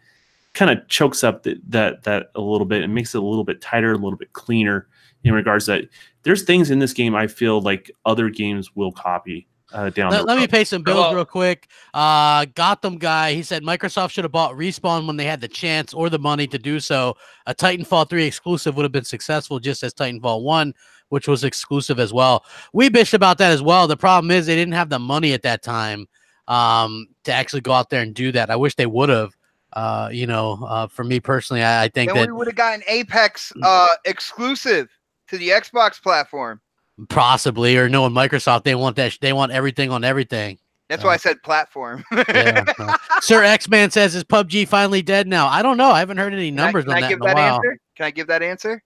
kind of chokes up that a little bit and makes it a little bit tighter, a little bit cleaner in regards that there's things in this game I feel like other games will copy down the road. Let me pay some bills Well- real quick. Gotham guy, he said Microsoft should have bought Respawn when they had the chance or the money to do so. A Titanfall 3 exclusive would have been successful just as Titanfall 1, which was exclusive as well. We bitched about that as well. The problem is they didn't have the money at that time to actually go out there and do that. I wish they would have. For me personally, I think Then that we would have gotten Apex exclusive to the Xbox platform. possibly, or knowing Microsoft, they want everything on everything. That's why I said platform. Yeah. Sir X-Man says, is PUBG finally dead now? I don't know. I haven't heard any numbers Can on I that give in a that while. answer? Can I give that answer?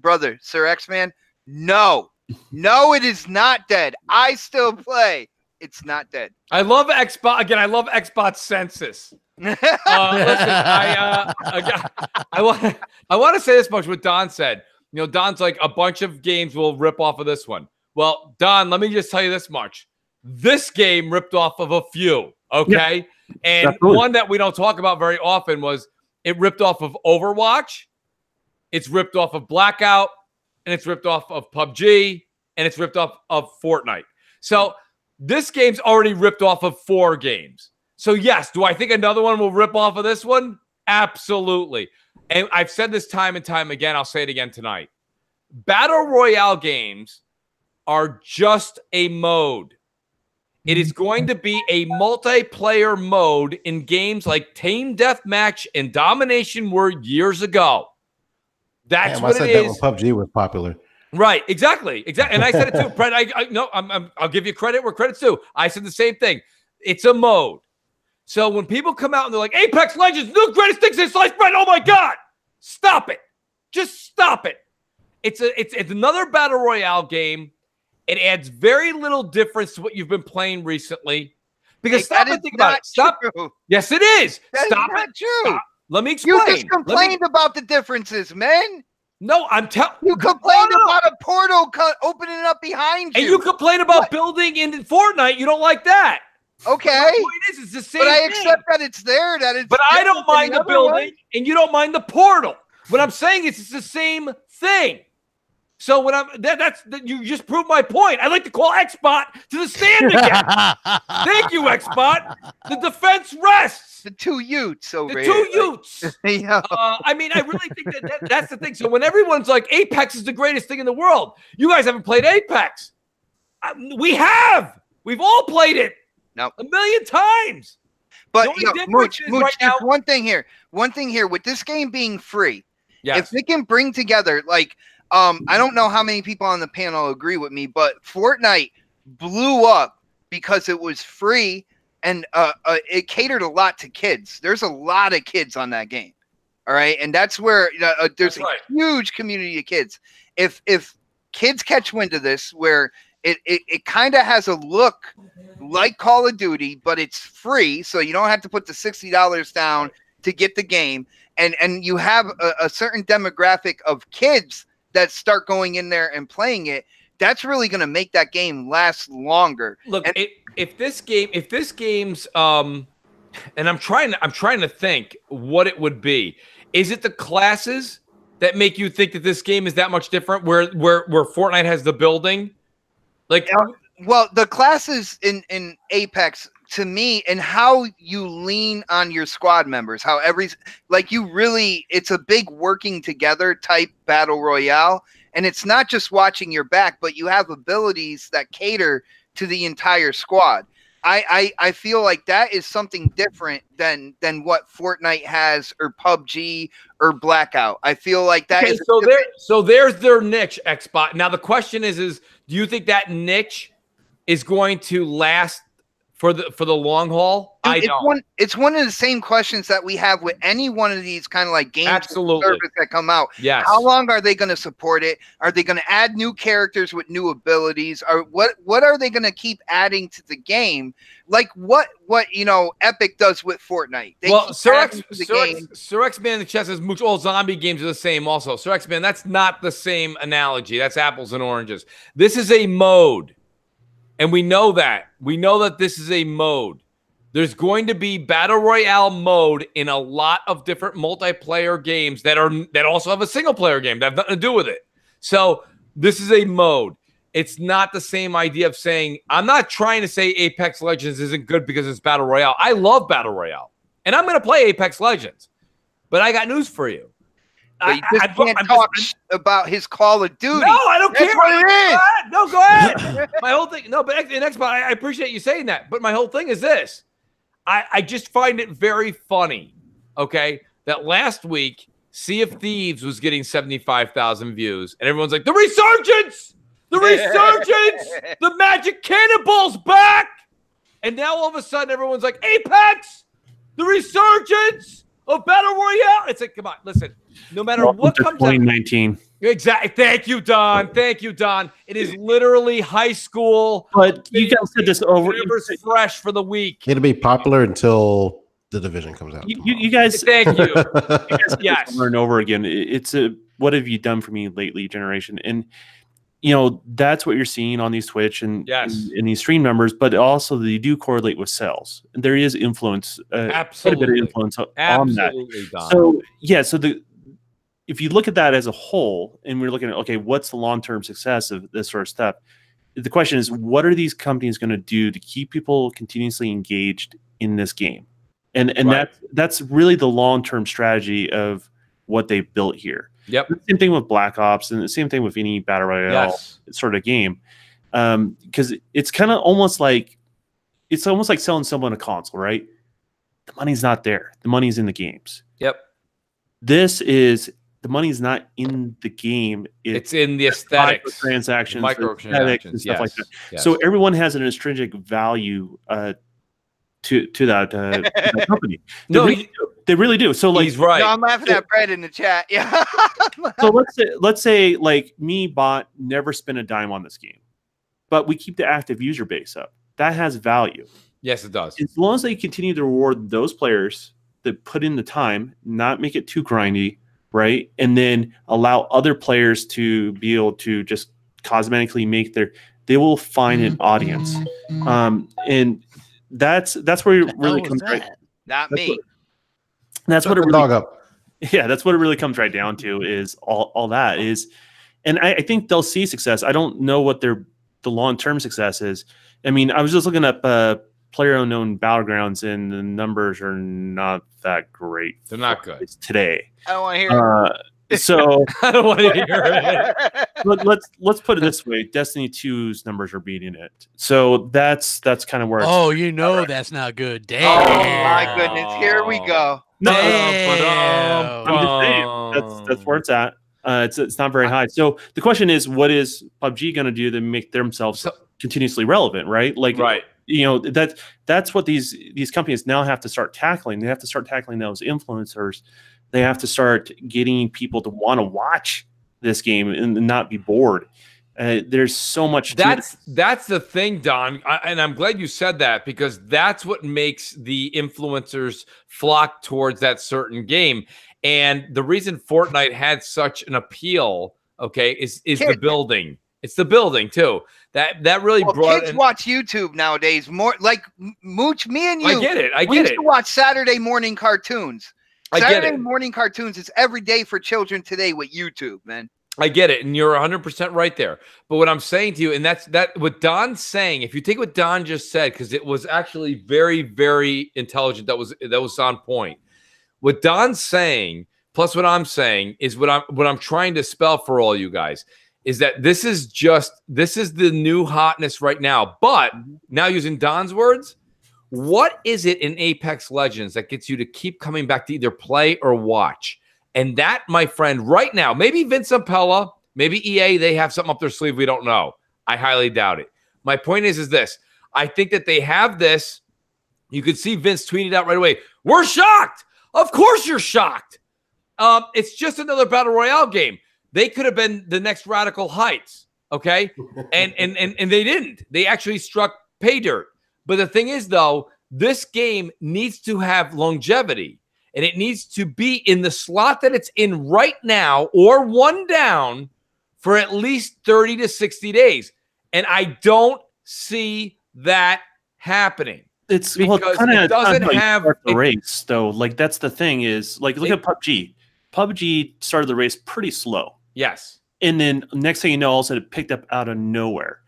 Brother, Sir X-Man, no, it is not dead. I still play. It's not dead. I love Xbox again. I love Xbox Census. Listen, I want to say this much. What Don said. Don's like a bunch of games will rip off of this one. Well, Don, let me just tell you this much. This game ripped off of a few. Okay, and absolutely. one that we don't talk about very often was it ripped off of Overwatch. It's ripped off of Blackout, and it's ripped off of PUBG, and it's ripped off of Fortnite. So this game's already ripped off of 4 games. So yes, do I think another one will rip off of this one? Absolutely. And I've said this time and time again. I'll say it again tonight. Battle Royale games are just a mode. It is going to be a multiplayer mode in games like Team Deathmatch and Domination were years ago. That's what it is. That when PUBG was popular. Right, exactly. And I said it too. Brett, I'll give you credit where credit's due. I said the same thing. It's a mode. So when people come out and they're like, Apex Legends, new greatest things in sliced bread, oh my God, stop it. Just stop it. It's another Battle Royale game. It adds very little difference to what you've been playing recently. Because stop and think about it. Stop. True. Yes, it is. That Stop is not it. true. Stop. Let me explain. You just complained about the differences, man. No, I'm telling you. Complained about a portal opening up behind you. And you complain about building in Fortnite. You don't like that. Okay. My point is, it's the same But I thing. accept that it's there. That it's. But I don't mind the building, one. and you don't mind the portal. What I'm saying is, it's the same thing. So when you just proved my point. I'd like to call XBot to the stand again. Thank you, XBot. The defense rests. The two Utes over The here. two Utes. Yeah. I mean, I really think that's the thing. So when everyone's like, Apex is the greatest thing in the world, you guys haven't played Apex. We have. We've all played it. No. 1,000,000 times. But Mooch, right now, one thing here with this game being free, yes. if it can bring together, like, I don't know how many people on the panel agree with me, but Fortnite blew up because it was free and it catered a lot to kids. There's a lot of kids on that game. All right. And that's where there's a huge community of kids. If kids catch wind of this, where it kind of has a look like Call of Duty, but it's free, so you don't have to put the $60 down to get the game, and you have a certain demographic of kids that start going in there and playing it. That's really going to make that game last longer. Look, if this game's and I'm trying to think what it would be. Is it the classes that make you think that this game is that much different? Where Fortnite has the building. Like, well, the classes in Apex, to me, and how you lean on your squad members, how it's a big working together type battle royale, and it's not just watching your back, but you have abilities that cater to the entire squad. I feel like that is something different than what Fortnite has, or PUBG, or Blackout. I feel like that is so there's their niche, XBot. Now the question is do you think that niche is going to last for the long haul? Dude, I don't. It's one of the same questions that we have with any one of these kind of like game services that come out. Yes. How long are they going to support it? Are they going to add new characters with new abilities? Or what are they going to keep adding to the game? Like what Epic does with Fortnite. Sir X-Man in the chat says Mooch, all zombie games are the same also. Sir X-Man, that's not the same analogy. That's apples and oranges. This is a mode. And we know that. We know that this is a mode. There's going to be battle royale mode in a lot of different multiplayer games that also have a single player game that have nothing to do with it. So this is a mode. It's not the same idea of saying, I'm not trying to say Apex Legends isn't good because it's battle royale. I love battle royale, and I'm going to play Apex Legends. But I got news for you. But you just can't talk about his Call of Duty. No, I don't care. That's what it is. No, go ahead. My whole thing. No, but in Xbox, I appreciate you saying that. But my whole thing is this. I just find it very funny, okay, that last week Sea of Thieves was getting 75,000 views, and everyone's like, the resurgence! The resurgence! The magic cannonball's back! And now all of a sudden everyone's like, Apex! The resurgence of Battle Royale! It's like, come on, listen. No matter what comes out. 2019. Exactly. Thank you, Don. Thank you, Don. It is literally high school. But you guys said this over. Whatever's fresh for the week. It'll be popular until The Division comes out. You guys. Thank you. Yes. Over and over again. It's a what have you done for me lately generation, and that's what you're seeing on these Twitch and in these stream numbers. But also they do correlate with sales, and there is influence. Absolutely, quite a bit of influence on that. Don. So if you look at that as a whole, and we're looking at, okay, what's the long-term success of this sort of stuff? The question is, what are these companies going to do to keep people continuously engaged in this game? And that's really the long-term strategy of what they've built here. Yep. The same thing with Black Ops, and the same thing with any battle royale sort of game. Because it's kind of almost like selling someone a console, right? The money's not there. The money's in the games. Yep. The money's not in the game. It's in the aesthetics, transactions, microtransactions, and stuff like that. Yes. So everyone has an intrinsic value to that company. They really do. So he's right. No, I'm laughing at Brad in the chat. Yeah. So let's say like me, bot, never spend a dime on this game, but we keep the active user base up. That has value. Yes, it does. As long as they continue to reward those players that put in the time, not make it too grindy, right? And then allow other players to be able to just cosmetically they will find an audience. And that's where it really comes right. Not me. That's what it really dog up. Yeah, that's what it really comes right down to is all that is. And I think they'll see success. I don't know what the long-term success is. I mean, I was just looking up player-unknown Battlegrounds, and the numbers are not that great. They're not good today. I don't want to hear it. So I don't want to hear it. let's put it this way: Destiny 2's numbers are beating it. So that's kind of where. Oh, you know that's not good. Oh Damn. my goodness! Here we go. No, Damn. I'm just saying that's where it's at. It's not very high. So the question is, what is PUBG going to do to make themselves continuously relevant? Right? Like, right. You know, that's what these companies now have to start tackling. They have to start tackling those influencers. They have to start getting people to want to watch this game and not be bored. There's so much. That's the thing, Don, and I'm glad you said that, because that's what makes the influencers flock towards that certain game. And the reason Fortnite had such an appeal, okay, is the building. It's the building too. That really brought. Kids watch YouTube nowadays more. Like Mooch, me and you. I get it. We used to watch Saturday morning cartoons. Saturday morning cartoons is every day for children today with YouTube, man. I get it, and you're 100% right there. But what I'm saying to you, and that's what Don's saying. If you take what Don just said, because it was actually very, very intelligent. That was on point. What Don's saying, plus what I'm saying, is what I'm trying to spell for all you guys, is that this is the new hotness right now. But now, using Don's words, what is it in Apex Legends that gets you to keep coming back to either play or watch? And that, my friend, right now, maybe Vince Zampella, maybe EA, they have something up their sleeve we don't know. I highly doubt it. My point is this. I think that they have this. You could see Vince tweeting out right away, "We're shocked." Of course you're shocked. It's just another Battle Royale game. They could have been the next Radical Heights, okay? And they didn't. They actually struck pay dirt. But the thing is, though, this game needs to have longevity, and it needs to be in the slot that it's in right now, or one down, for at least 30 to 60 days. And I don't see that happening. It's because it doesn't have the race, though. Like, that's the thing is, like, look at PUBG. PUBG started the race pretty slow. Yes. And then next thing you know, all of a sudden it picked up out of nowhere.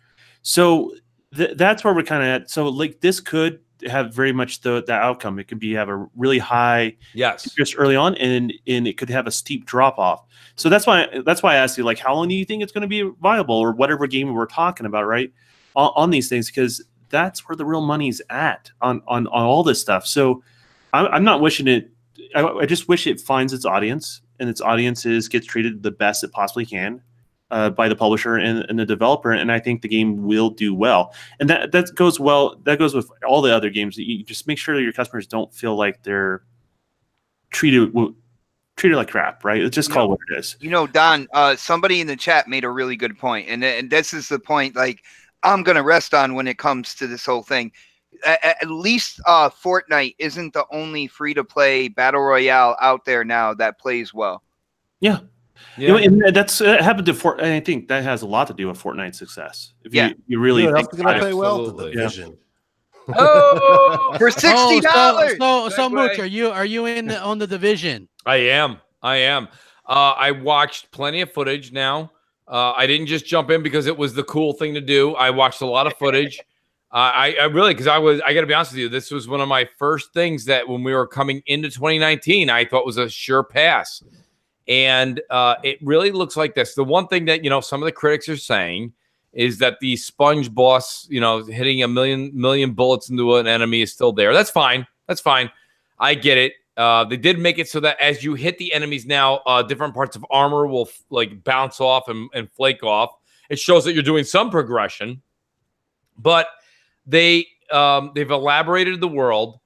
So that's where we're kind of at. So, like, this could have very much the outcome. It could be have a really high just early on, and it could have a steep drop off. So that's why I asked you, like, how long do you think it's going to be viable, or whatever game we're talking about, right? On these things, because that's where the real money's at on all this stuff. So I'm not wishing it. I just wish it finds its audience, and its audiences gets treated the best it possibly can by the publisher and the developer. And I think the game will do well. And that goes well. That goes with all the other games. You just make sure that your customers don't feel like they're treated like crap, right? It's just called what it is. You know, Don, somebody in the chat made a really good point, and this is the point, like, I'm going to rest on when it comes to this whole thing. At least Fortnite isn't the only free-to-play battle royale out there now that plays well. Yeah. You know, and that's happened to Fortnite. I think that has a lot to do with Fortnite's success. If you really think going to play well, the Division. Oh, for $60. So Mooch, are you in on the Division? I am. I watched plenty of footage now. I didn't just jump in because it was the cool thing to do. I watched a lot of footage. I really, because I got to be honest with you, this was one of my first things that when we were coming into 2019, I thought was a sure pass. And it really looks like this. The one thing that, some of the critics are saying is that the sponge boss, hitting a million bullets into an enemy is still there. That's fine. I get it. They did make it so that as you hit the enemies now, different parts of armor will like bounce off and flake off. It shows that you're doing some progression, but they've elaborated the world.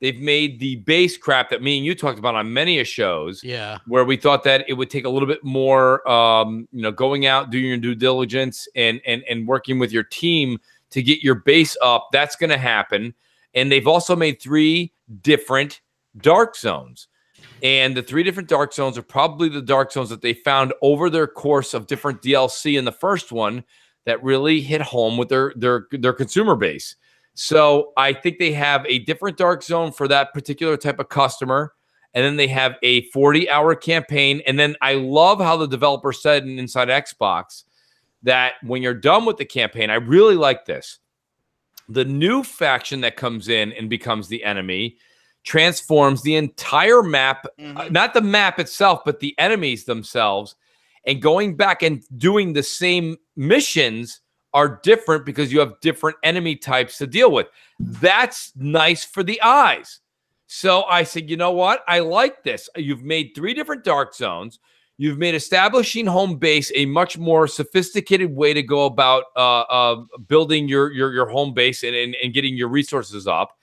They've made the base crap that me and you talked about on many shows. Yeah, where we thought that it would take a little bit more, going out, doing your due diligence, and working with your team to get your base up. That's going to happen. And they've also made 3 different dark zones, and the 3 different dark zones are probably the dark zones that they found over their course of different DLC in the first one that really hit home with their consumer base. So I think they have a different dark zone for that particular type of customer, and then they have a 40-hour campaign. And then I love how the developer said inside Xbox that when you're done with the campaign, I really like this. The new faction that comes in and becomes the enemy transforms the entire map, not the map itself, but the enemies themselves. And going back and doing the same missions are different because you have different enemy types to deal with. That's nice for the eyes. So I said, you know what? I like this. You've made 3 different dark zones. You've made establishing home base a much more sophisticated way to go about building your home base and getting your resources up.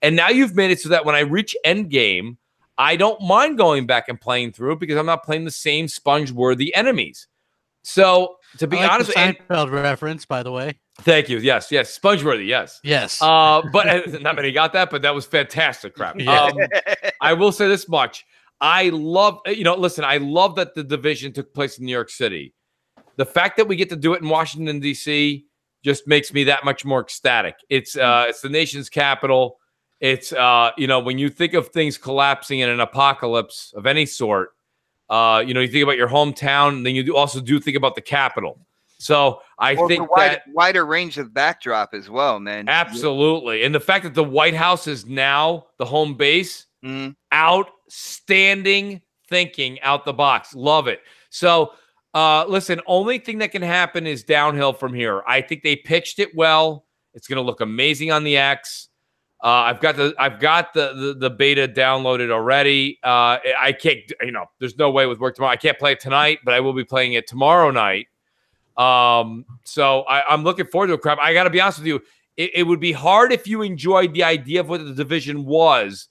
And now you've made it so that when I reach end game, I don't mind going back and playing through because I'm not playing the same sponge-worthy enemies. So to be honest, the Seinfeld reference, by the way. Thank you. Yes, sponge-worthy. Yes. But not many got that, but that was fantastic crap. Yeah. I will say this much. I love, listen, I love that the Division took place in New York City. The fact that we get to do it in Washington, D.C. just makes me that much more ecstatic. It's the nation's capital. It's, when you think of things collapsing in an apocalypse of any sort, you think about your hometown, and then you also do think about the capital. So I think that wider range of backdrop as well, man. Absolutely. And the fact that the White House is now the home base, outstanding thinking out the box. Love it. So listen, only thing that can happen is downhill from here. I think they pitched it well. It's going to look amazing on the X. I've got the beta downloaded already. I can't, there's no way with work tomorrow. I can't play it tonight, but I will be playing it tomorrow night. So I'm looking forward to it. Crap. I got to be honest with you. It would be hard if you enjoyed the idea of what the Division was,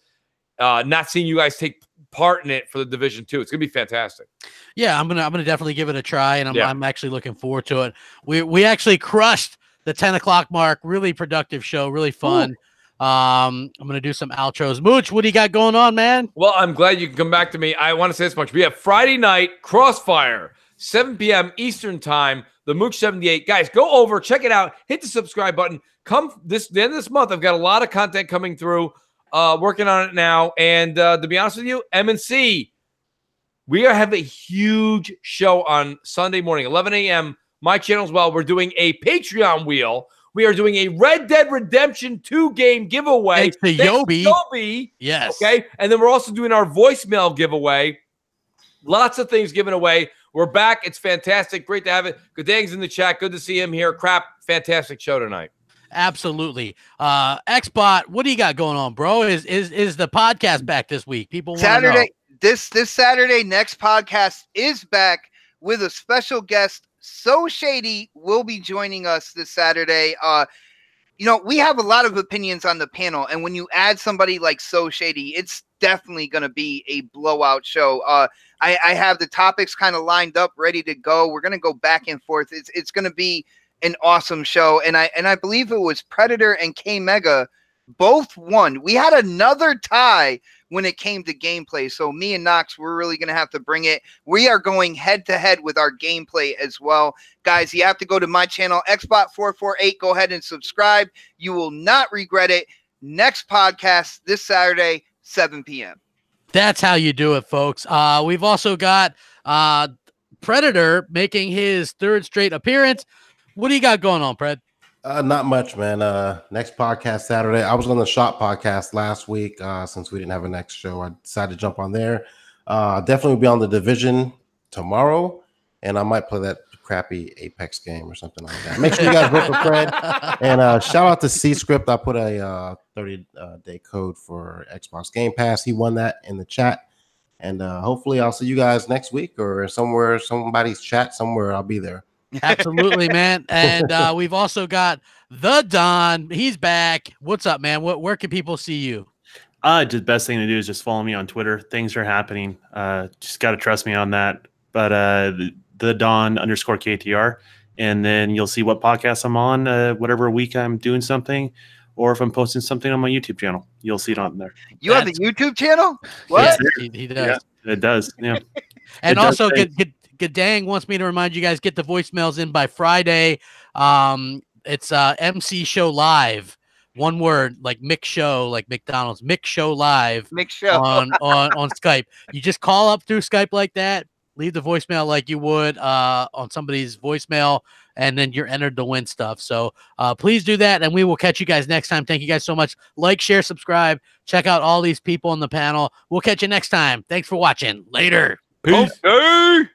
not seeing you guys take part in it for the Division 2. It's gonna be fantastic. Yeah, I'm gonna definitely give it a try, and I'm actually looking forward to it. We actually crushed the 10 o'clock mark. Really productive show, really fun. Ooh. I'm gonna do some outros. Mooch, what do you got going on, man? Well, I'm glad you can come back to me. I want to say this much. We have Friday night Crossfire, 7 p.m. Eastern time. The Mooch 78 guys, go over, check it out, hit the subscribe button. Come the end of this month. I've got a lot of content coming through. Working on it now, and to be honest with you, M&C, we have a huge show on Sunday morning, 11 a.m. My channel as well. We're doing a Patreon wheel. We are doing a Red Dead Redemption 2 game giveaway. Thanks to Yobi. Yes. Okay, and then we're also doing our voicemail giveaway. Lots of things given away. We're back. It's fantastic. Great to have it. Good dang's in the chat. Good to see him here. Crap. Fantastic show tonight. Absolutely. Xbot, what do you got going on, bro? Is the podcast back this week? People Saturday, this Saturday, next podcast is back with a special guest. So Shady will be joining us this Saturday. We have a lot of opinions on the panel, and when you add somebody like So Shady, it's definitely going to be a blowout show. I have the topics kind of lined up, ready to go. We're going to go back and forth. It's going to be an awesome show, and I believe it was Predator and K Mega both won. We had another tie when it came to gameplay, so me and Knox, we're really gonna have to bring it. We are going head to head with our gameplay as well, guys. You have to go to my channel, Xbot448. Go ahead and subscribe. You will not regret it. Next podcast this Saturday, 7 p.m. That's how you do it, folks. We've also got Predator making his 3rd straight appearance. What do you got going on, Pred? Not much, man. Next podcast Saturday. I was on the Shop podcast last week. Since we didn't have a next show, I decided to jump on there. Definitely be on the Division tomorrow, and I might play that crappy Apex game or something like that. Make sure you guys vote for Pred. And shout out to C-Script. I put a 30-day code for Xbox Game Pass. He won that in the chat. And hopefully I'll see you guys next week or somewhere, somebody's chat somewhere. I'll be there. Absolutely, man. And we've also got the Don. He's back. What's up, man? Where can people see you? Just best thing to do is just follow me on Twitter. Things are happening. Just got to trust me on that. But the Don _KTR. And then you'll see what podcast I'm on, whatever week I'm doing something, or if I'm posting something on my YouTube channel. You'll see it on there. You have a YouTube channel? What? Yes, he does. Yeah, it does. Yeah. And also, Gadang wants me to remind you guys, get the voicemails in by Friday. It's MC Show Live one word, like Mick Show, like McDonald's, Mick Show Live Mick Show. on Skype. You just call up through Skype like that, leave the voicemail like you would on somebody's voicemail, and then you're entered to win stuff. So please do that, and we will catch you guys next time. Thank you guys so much. Like, share, subscribe. Check out all these people on the panel. We'll catch you next time. Thanks for watching. Later. Peace. Okay.